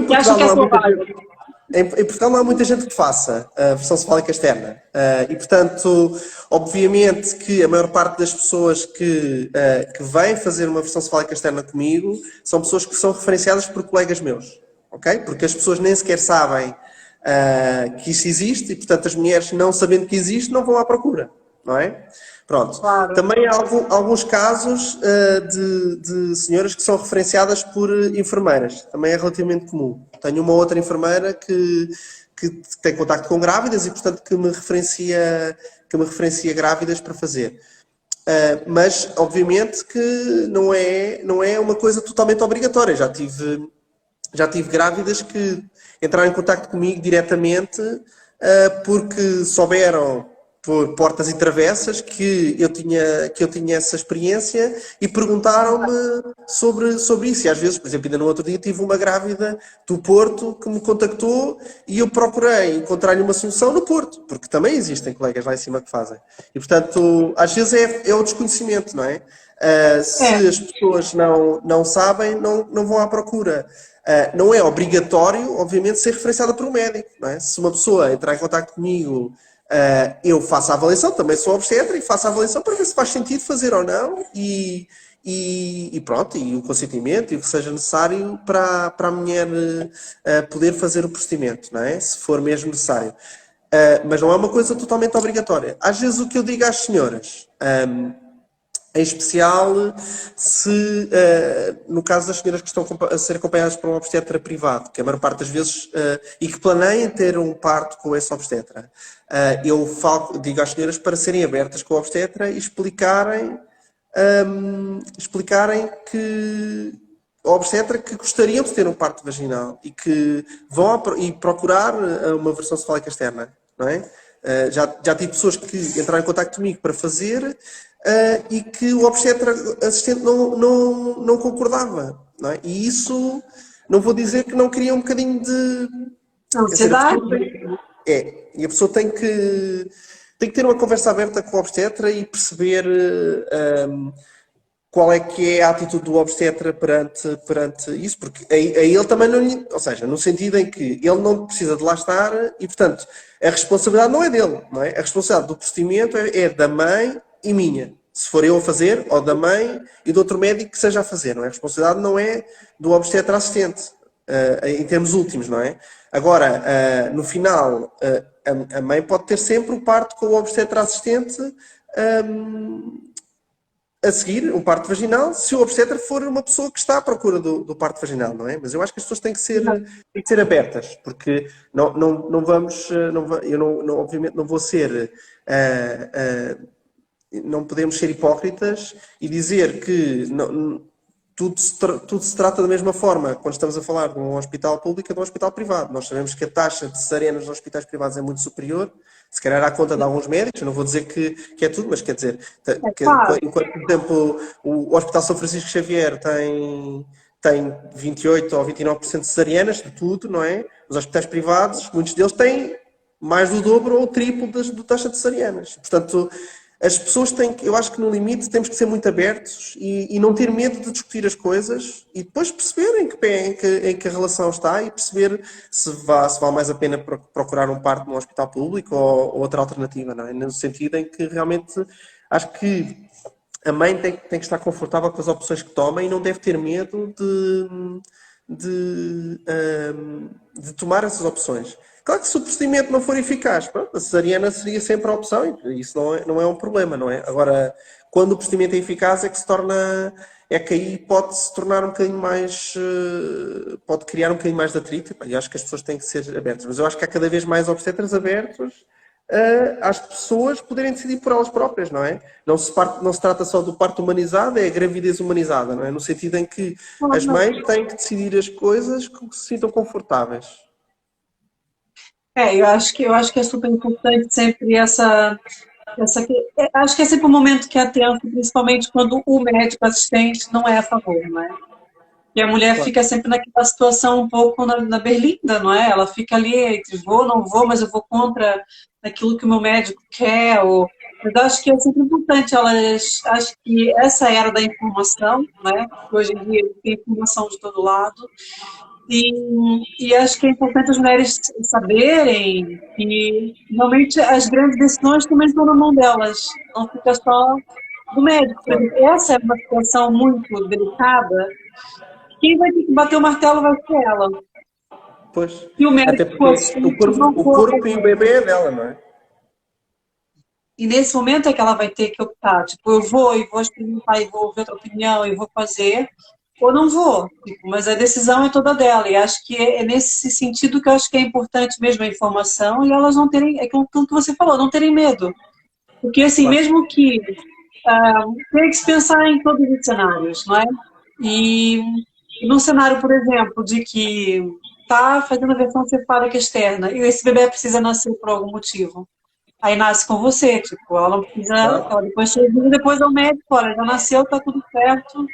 Portugal não há muita gente... Em Portugal não há muita gente que faça a versão cefálica externa e, portanto, obviamente que a maior parte das pessoas que vêm fazer uma versão cefálica externa comigo são pessoas que são referenciadas por colegas meus, ok? Porque as pessoas nem sequer sabem que isso existe e, portanto, as mulheres, não sabendo que existe, não vão à procura, não é? Pronto. Claro. Também há alguns casos de senhoras que são referenciadas por enfermeiras. Também é relativamente comum. Tenho uma outra enfermeira que tem contacto com grávidas e, portanto, que me referencia grávidas para fazer. Mas, obviamente, que não é uma coisa totalmente obrigatória. Já tive grávidas que entraram em contacto comigo diretamente porque souberam por portas e travessas que eu tinha essa experiência e perguntaram-me sobre isso. E às vezes, por exemplo, ainda no outro dia tive uma grávida do Porto que me contactou e eu procurei encontrar-lhe uma solução no Porto, porque também existem colegas lá em cima que fazem. E, portanto, às vezes é o desconhecimento, não é? Se as pessoas não sabem, não vão à procura. Não é obrigatório, obviamente, ser referenciada por um médico, não é? Se uma pessoa entrar em contacto comigo, eu faço a avaliação, também sou obstetra, e faço a avaliação para ver se faz sentido fazer ou não e pronto, e o consentimento e o que seja necessário para a mulher poder fazer o procedimento, não é? Se for mesmo necessário. Mas não é uma coisa totalmente obrigatória. Às vezes o que eu digo às senhoras, em especial se, no caso das senhoras que estão a ser acompanhadas por um obstetra privado, que a maior parte das vezes, e que planeiem ter um parto com esse obstetra, eu digo às senhoras para serem abertas com o obstetra e explicarem que o obstetra que gostariam de ter um parto vaginal e que vão e procurar uma versão cefálica externa, não é? Já tive pessoas que entraram em contacto comigo para fazer e que o obstetra assistente não concordava, não é? E isso, não vou dizer que não cria um bocadinho de Ansiedade. E a pessoa tem que ter uma conversa aberta com o obstetra e perceber qual é que é a atitude do obstetra perante isso, porque aí ele também não, ou seja, no sentido em que ele não precisa de lá estar e, portanto, a responsabilidade não é dele, não é? A responsabilidade do procedimento é da mãe e minha. Se for eu a fazer, ou da mãe e do outro médico que seja a fazer, não é? A responsabilidade não é do obstetra assistente, em termos últimos, não é? Agora, no final, a mãe pode ter sempre o parto com o obstetra assistente a seguir, um parto vaginal, se o obstetra for uma pessoa que está à procura do parto vaginal, não é? Mas eu acho que as pessoas têm que ser abertas, porque não vamos, eu obviamente não vou ser, não podemos ser hipócritas e dizer que tudo se trata da mesma forma quando estamos a falar de um hospital público e de um hospital privado. Nós sabemos que a taxa de cesarianas nos hospitais privados é muito superior, se calhar à conta de alguns médicos, eu não vou dizer que é tudo, mas quer dizer, enquanto, por exemplo, o Hospital São Francisco Xavier tem 28 ou 29% de cesarianas, de tudo, não é? Os hospitais privados, muitos deles têm mais do dobro ou o triplo da taxa de cesarianas. Portanto, as pessoas têm que, eu acho que no limite temos que ser muito abertos e não ter medo de discutir as coisas e depois perceber em que pé em que a relação está e perceber se vale mais a pena procurar um parto num hospital público ou outra alternativa, não é? No sentido em que realmente acho que a mãe tem que estar confortável com as opções que toma e não deve ter medo de tomar essas opções. Claro que se o procedimento não for eficaz, pronto, a cesariana seria sempre a opção, e isso não é um problema, não é? Agora, quando o procedimento é eficaz é que aí pode se tornar um bocadinho mais, pode criar um bocadinho mais de atrito, e acho que as pessoas têm que ser abertas. Mas eu acho que há cada vez mais obstetras abertos às pessoas poderem decidir por elas próprias, não é? Não se trata só do parto humanizado, é a gravidez humanizada, não é? No sentido em que as mães têm que decidir as coisas que se sintam confortáveis. Eu acho que é super importante sempre acho que é sempre um momento que é tenso, principalmente quando o médico assistente não é a favor, não é? E a mulher fica sempre naquela situação um pouco na berlinda, não é? Ela fica ali, vou, não vou, mas eu vou contra aquilo que o meu médico quer. Mas acho que é sempre importante, acho que essa era da informação, né? Hoje em dia tem informação de todo lado. E acho que é importante as mulheres saberem que realmente as grandes decisões também estão na mão delas, não fica só do médico. Por exemplo, essa é uma situação muito delicada. Quem vai ter que bater o martelo vai ser ela. Pois. E o Até médico, o porque assistente, não o for. corpo e o bebê é dela, não é? E nesse momento é que ela vai ter que optar, tipo, eu vou e vou experimentar e vou ver outra opinião e vou fazer, ou não vou, tipo, mas a decisão é toda dela, e acho que é nesse sentido que eu acho que é importante mesmo a informação e elas não terem, é aquilo que você falou, não terem medo, porque assim, Claro. mesmo que tem que se pensar em todos os cenários, não é? E num cenário, por exemplo, de que tá fazendo a versão cefálica externa e esse bebê precisa nascer por algum motivo. Aí nasce com você, tipo, ela não precisa, ela Claro. depois chega depois ao médico, olha, já nasceu, tá tudo certo.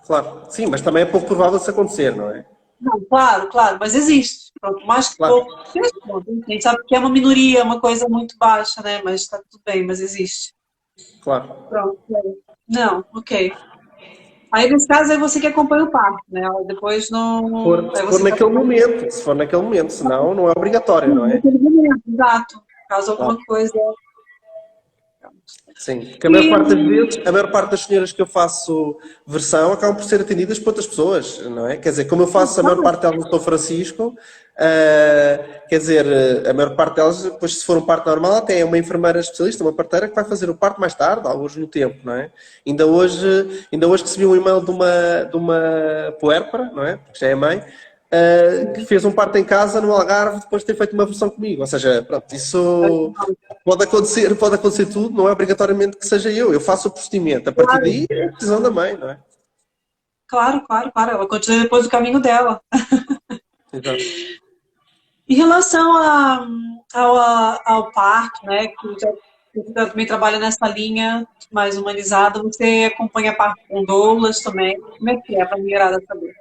Claro. Sim, mas também é pouco provável isso acontecer, não é? Não, claro, claro, mas existe. Pronto, mais que Claro. pouco. Pronto, a gente sabe que é uma minoria, uma coisa muito baixa, né? Mas tá tudo bem, mas existe. Claro. Pronto. Não, ok. Aí, nesse caso, é você que acompanha o parto, né? Depois não. Se Aí for você tá. naquele momento, se for naquele momento, senão não é obrigatório, não Sim, é? naquele momento, exato. Caso Claro. alguma coisa. Sim, porque E, a maior parte das senhoras que eu faço versão acabam por ser atendidas por outras pessoas, não é? Quer dizer, como eu faço a maior parte delas no São Francisco, quer dizer, a maior parte delas, depois se for um parto normal, até é uma enfermeira especialista, uma parteira que vai fazer o parto mais tarde, alguns no tempo, não é? Ainda hoje recebi um e-mail de uma puérpera, não é? Porque já é mãe, que fez um parto em casa no Algarve depois de ter feito uma versão comigo. Ou seja, pronto, isso pode acontecer tudo, não é obrigatoriamente que seja eu. Eu faço o procedimento. A partir claro, daí é a decisão da mãe, não é? claro, claro, claro. Ela continua depois do caminho dela. Exato. Em relação ao parto, né, que você também trabalha nessa linha mais humanizada, você acompanha a parto com doulas também. Como é que é, para a mulherada saber?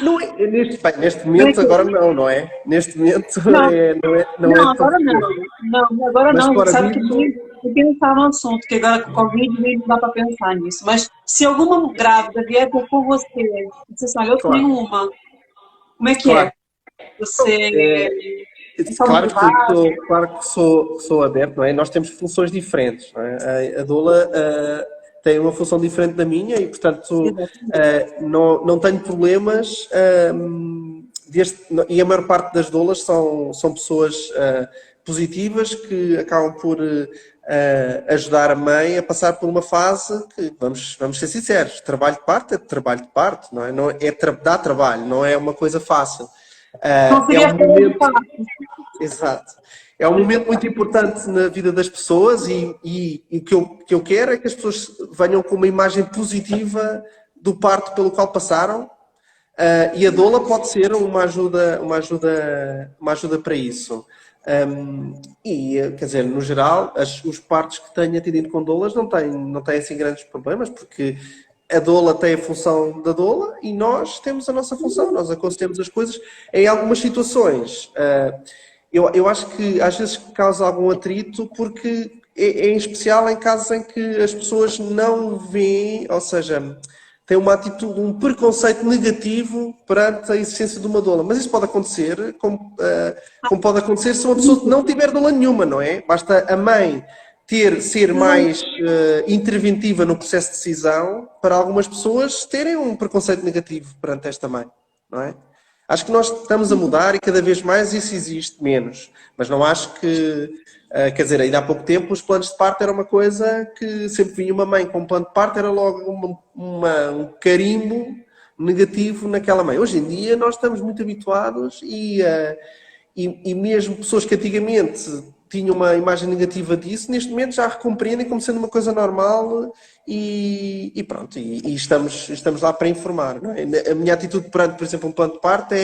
Não é, bem, neste Como é momento que agora é? não, não é? Neste momento Não, não é não, tão agora frequente. não. Não, agora Mas não. A gente fora sabe que disso, tem que pensar no assunto, que agora com o Covid nem dá para pensar nisso. Mas se alguma grávida vier ter com você, e você assim, olha, eu tenho claro, uma, como é que claro. é? Você tem forma Claro que privada? sou aberto, não é? Nós temos funções diferentes, não é? A doula tem uma função diferente da minha e, portanto, Exatamente. não tenho problemas. E a maior parte das doulas são pessoas positivas que acabam por ajudar a mãe a passar por uma fase que, vamos ser sinceros, trabalho de parto é trabalho de parto, não é? Não é dá trabalho, não é uma coisa fácil. Não É seria um feio de momento, parto. exato. É um momento muito importante na vida das pessoas e o que eu quero é que as pessoas venham com uma imagem positiva do parto pelo qual passaram. E a doula pode ser uma ajuda para isso. Quer dizer, no geral, os partos que tenho atendido com doulas não têm assim grandes problemas, porque a doula tem a função da doula e nós temos a nossa função, nós aconselhamos as coisas. Em algumas situações, eu acho que às vezes causa algum atrito, porque em especial em casos em que as pessoas não veem, ou seja, têm uma atitude, um preconceito negativo perante a existência de uma doula. Mas isso pode acontecer, como pode acontecer se uma pessoa não tiver doula nenhuma, não é? Basta a mãe ser mais interventiva no processo de decisão para algumas pessoas terem um preconceito negativo perante esta mãe, não é? Acho que nós estamos a mudar e cada vez mais isso existe menos. Mas não acho que, quer dizer, ainda há pouco tempo os planos de parto era uma coisa que sempre vinha uma mãe com um plano de parto, era logo um carimbo negativo naquela mãe. Hoje em dia nós estamos muito habituados e mesmo pessoas que antigamente tinham uma imagem negativa disso, neste momento já compreendem como sendo uma coisa normal e pronto, e estamos lá para informar. Não é? A minha atitude perante, por exemplo, um plano de parto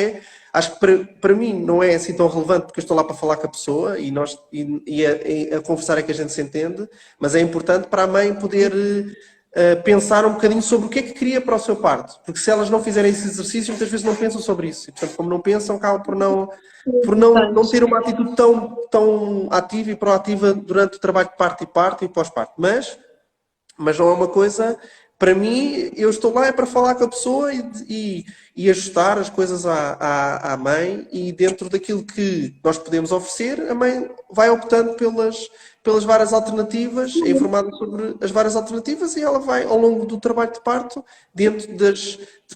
acho que para mim não é assim tão relevante porque eu estou lá para falar com a pessoa e a conversar é que a gente se entende, mas é importante para a mãe poder pensar um bocadinho sobre o que é que queria para o seu parto, porque se elas não fizerem esse exercício, muitas vezes não pensam sobre isso, e portanto, como não pensam, acabam por não ter uma atitude tão ativa e proativa durante o trabalho de parto e pós-parto. Mas não é uma coisa, para mim, eu estou lá é para falar com a pessoa e e ajustar as coisas à mãe, e dentro daquilo que nós podemos oferecer, a mãe vai optando pelas várias alternativas, é informada sobre as várias alternativas, e ela vai, ao longo do trabalho de parto, dentro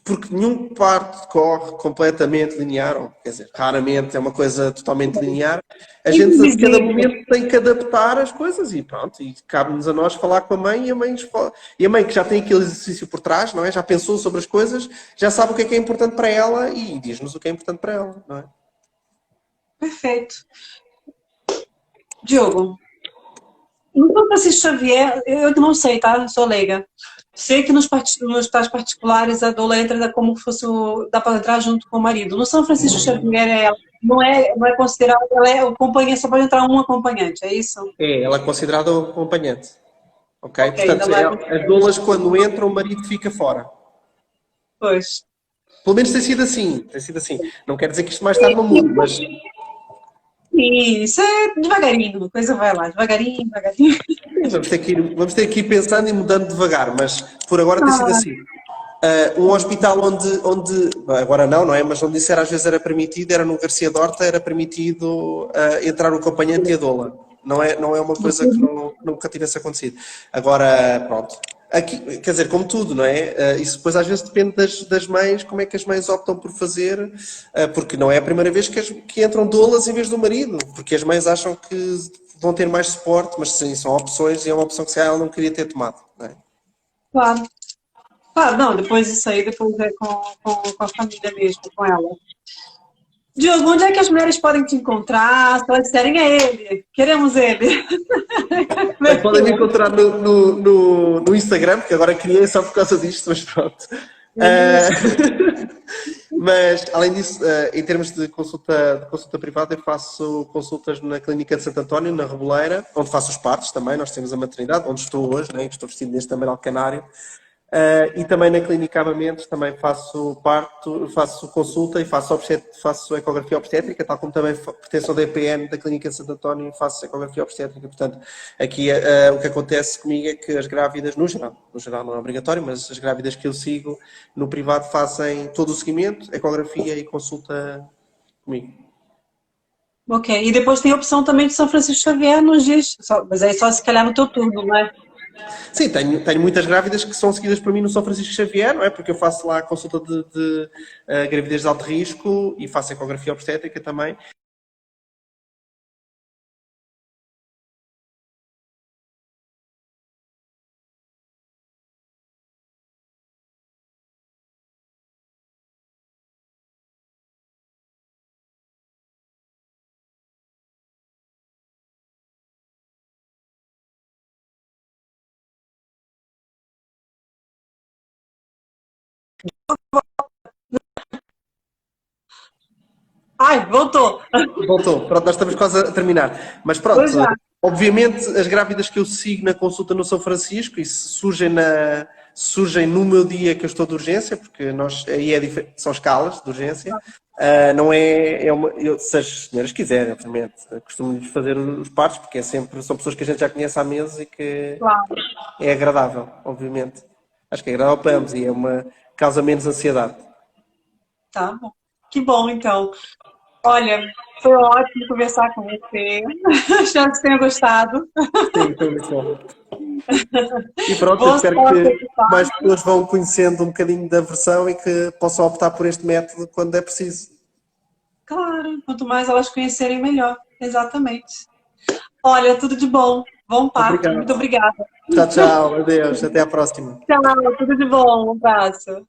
porque nenhum parto corre completamente linear, ou, quer dizer, raramente é uma coisa totalmente linear. A gente, a cada momento, tem que adaptar as coisas, e pronto, e cabe-nos a nós falar com a mãe, e a mãe que já tem aquele exercício por trás, não é? Já pensou sobre as coisas, já sabe o que é importante para ela, e diz-nos o que é importante para ela, não é? Perfeito. Diogo, no São Francisco Xavier, eu não sei, tá? Eu sou leiga. Sei que nos hospitais particulares a doula entra como se fosse dá para entrar junto com o marido. No São Francisco Xavier, não é considerado, ela é acompanhante, só pode entrar um acompanhante, é isso? Ela é considerada o acompanhante. Ok? Ok, Portanto, as doulas, quando entram, o marido fica fora. Pois. Pelo menos tem sido assim. Tem sido assim. Não quer dizer que isto mais tarde não mude, mas... Isso é devagarinho, a coisa vai lá, devagarinho, devagarinho. Vamos ter que ir pensando e mudando devagar, mas por agora tem sido assim. Um hospital onde agora não é? Mas onde isso às vezes era permitido, era no Garcia Dorta, era permitido entrar o acompanhante e a doula. Não é uma coisa que nunca tivesse acontecido. Agora, pronto. Aqui, quer dizer, como tudo, não é? Isso depois às vezes depende das mães, como é que as mães optam por fazer, porque não é a primeira vez que entram doulas em vez do marido, porque as mães acham que vão ter mais suporte, mas sim, são opções, e é uma opção que se calhar ela não queria ter tomado, não é? Claro. Claro, não, depois disso aí, depois é com a família mesmo, com ela. Diogo, onde é que as mulheres podem te encontrar? Se elas disserem, é ele, queremos ele. Podem me encontrar no Instagram, que agora criei só por causa disto, mas pronto. Mas, além disso, em termos de consulta privada, eu faço consultas na Clínica de Santo António, na Reboleira, onde faço os partos também. Nós temos a maternidade, onde estou hoje, né, que estou vestido neste amarelo canário. E também na Clínica Amamentos também faço parto, faço consulta e faço ecografia obstétrica, tal como também pertenço ao DPN da Clínica de Santo António e faço ecografia obstétrica. Portanto, aqui o que acontece comigo é que as grávidas, no geral não é obrigatório, mas as grávidas que eu sigo no privado fazem todo o seguimento, ecografia e consulta comigo. Ok, e depois tem a opção também de São Francisco Xavier nos dias, mas aí só se calhar no teu turno, não é? Sim, tenho muitas grávidas que são seguidas por mim no São Francisco Xavier, não é? Porque eu faço lá a consulta de gravidez de alto risco e faço ecografia obstétrica também. Ai, voltou! Voltou, pronto, nós estamos quase a terminar. Mas pronto, obviamente as grávidas que eu sigo na consulta no São Francisco, e surgem no meu dia que eu estou de urgência, porque aí são escalas de urgência. Não se as senhoras quiserem, obviamente, costumo-lhes fazer os partos, porque são pessoas que a gente já conhece há meses e que é agradável, obviamente. Acho que é agradável para ambos e causa menos ansiedade. Tá bom. Que bom, então. Olha, foi ótimo conversar com você. Espero que você tenha gostado. Sim, foi muito bom. E pronto, eu espero que mais pessoas vão conhecendo um bocadinho da versão e que possam optar por este método quando é preciso. Claro, quanto mais elas conhecerem, melhor. Exatamente. Olha, tudo de bom. Bom parto. Obrigado. Muito obrigada. Tchau, tchau. Adeus. Até a próxima. Tchau, tudo de bom. Um abraço.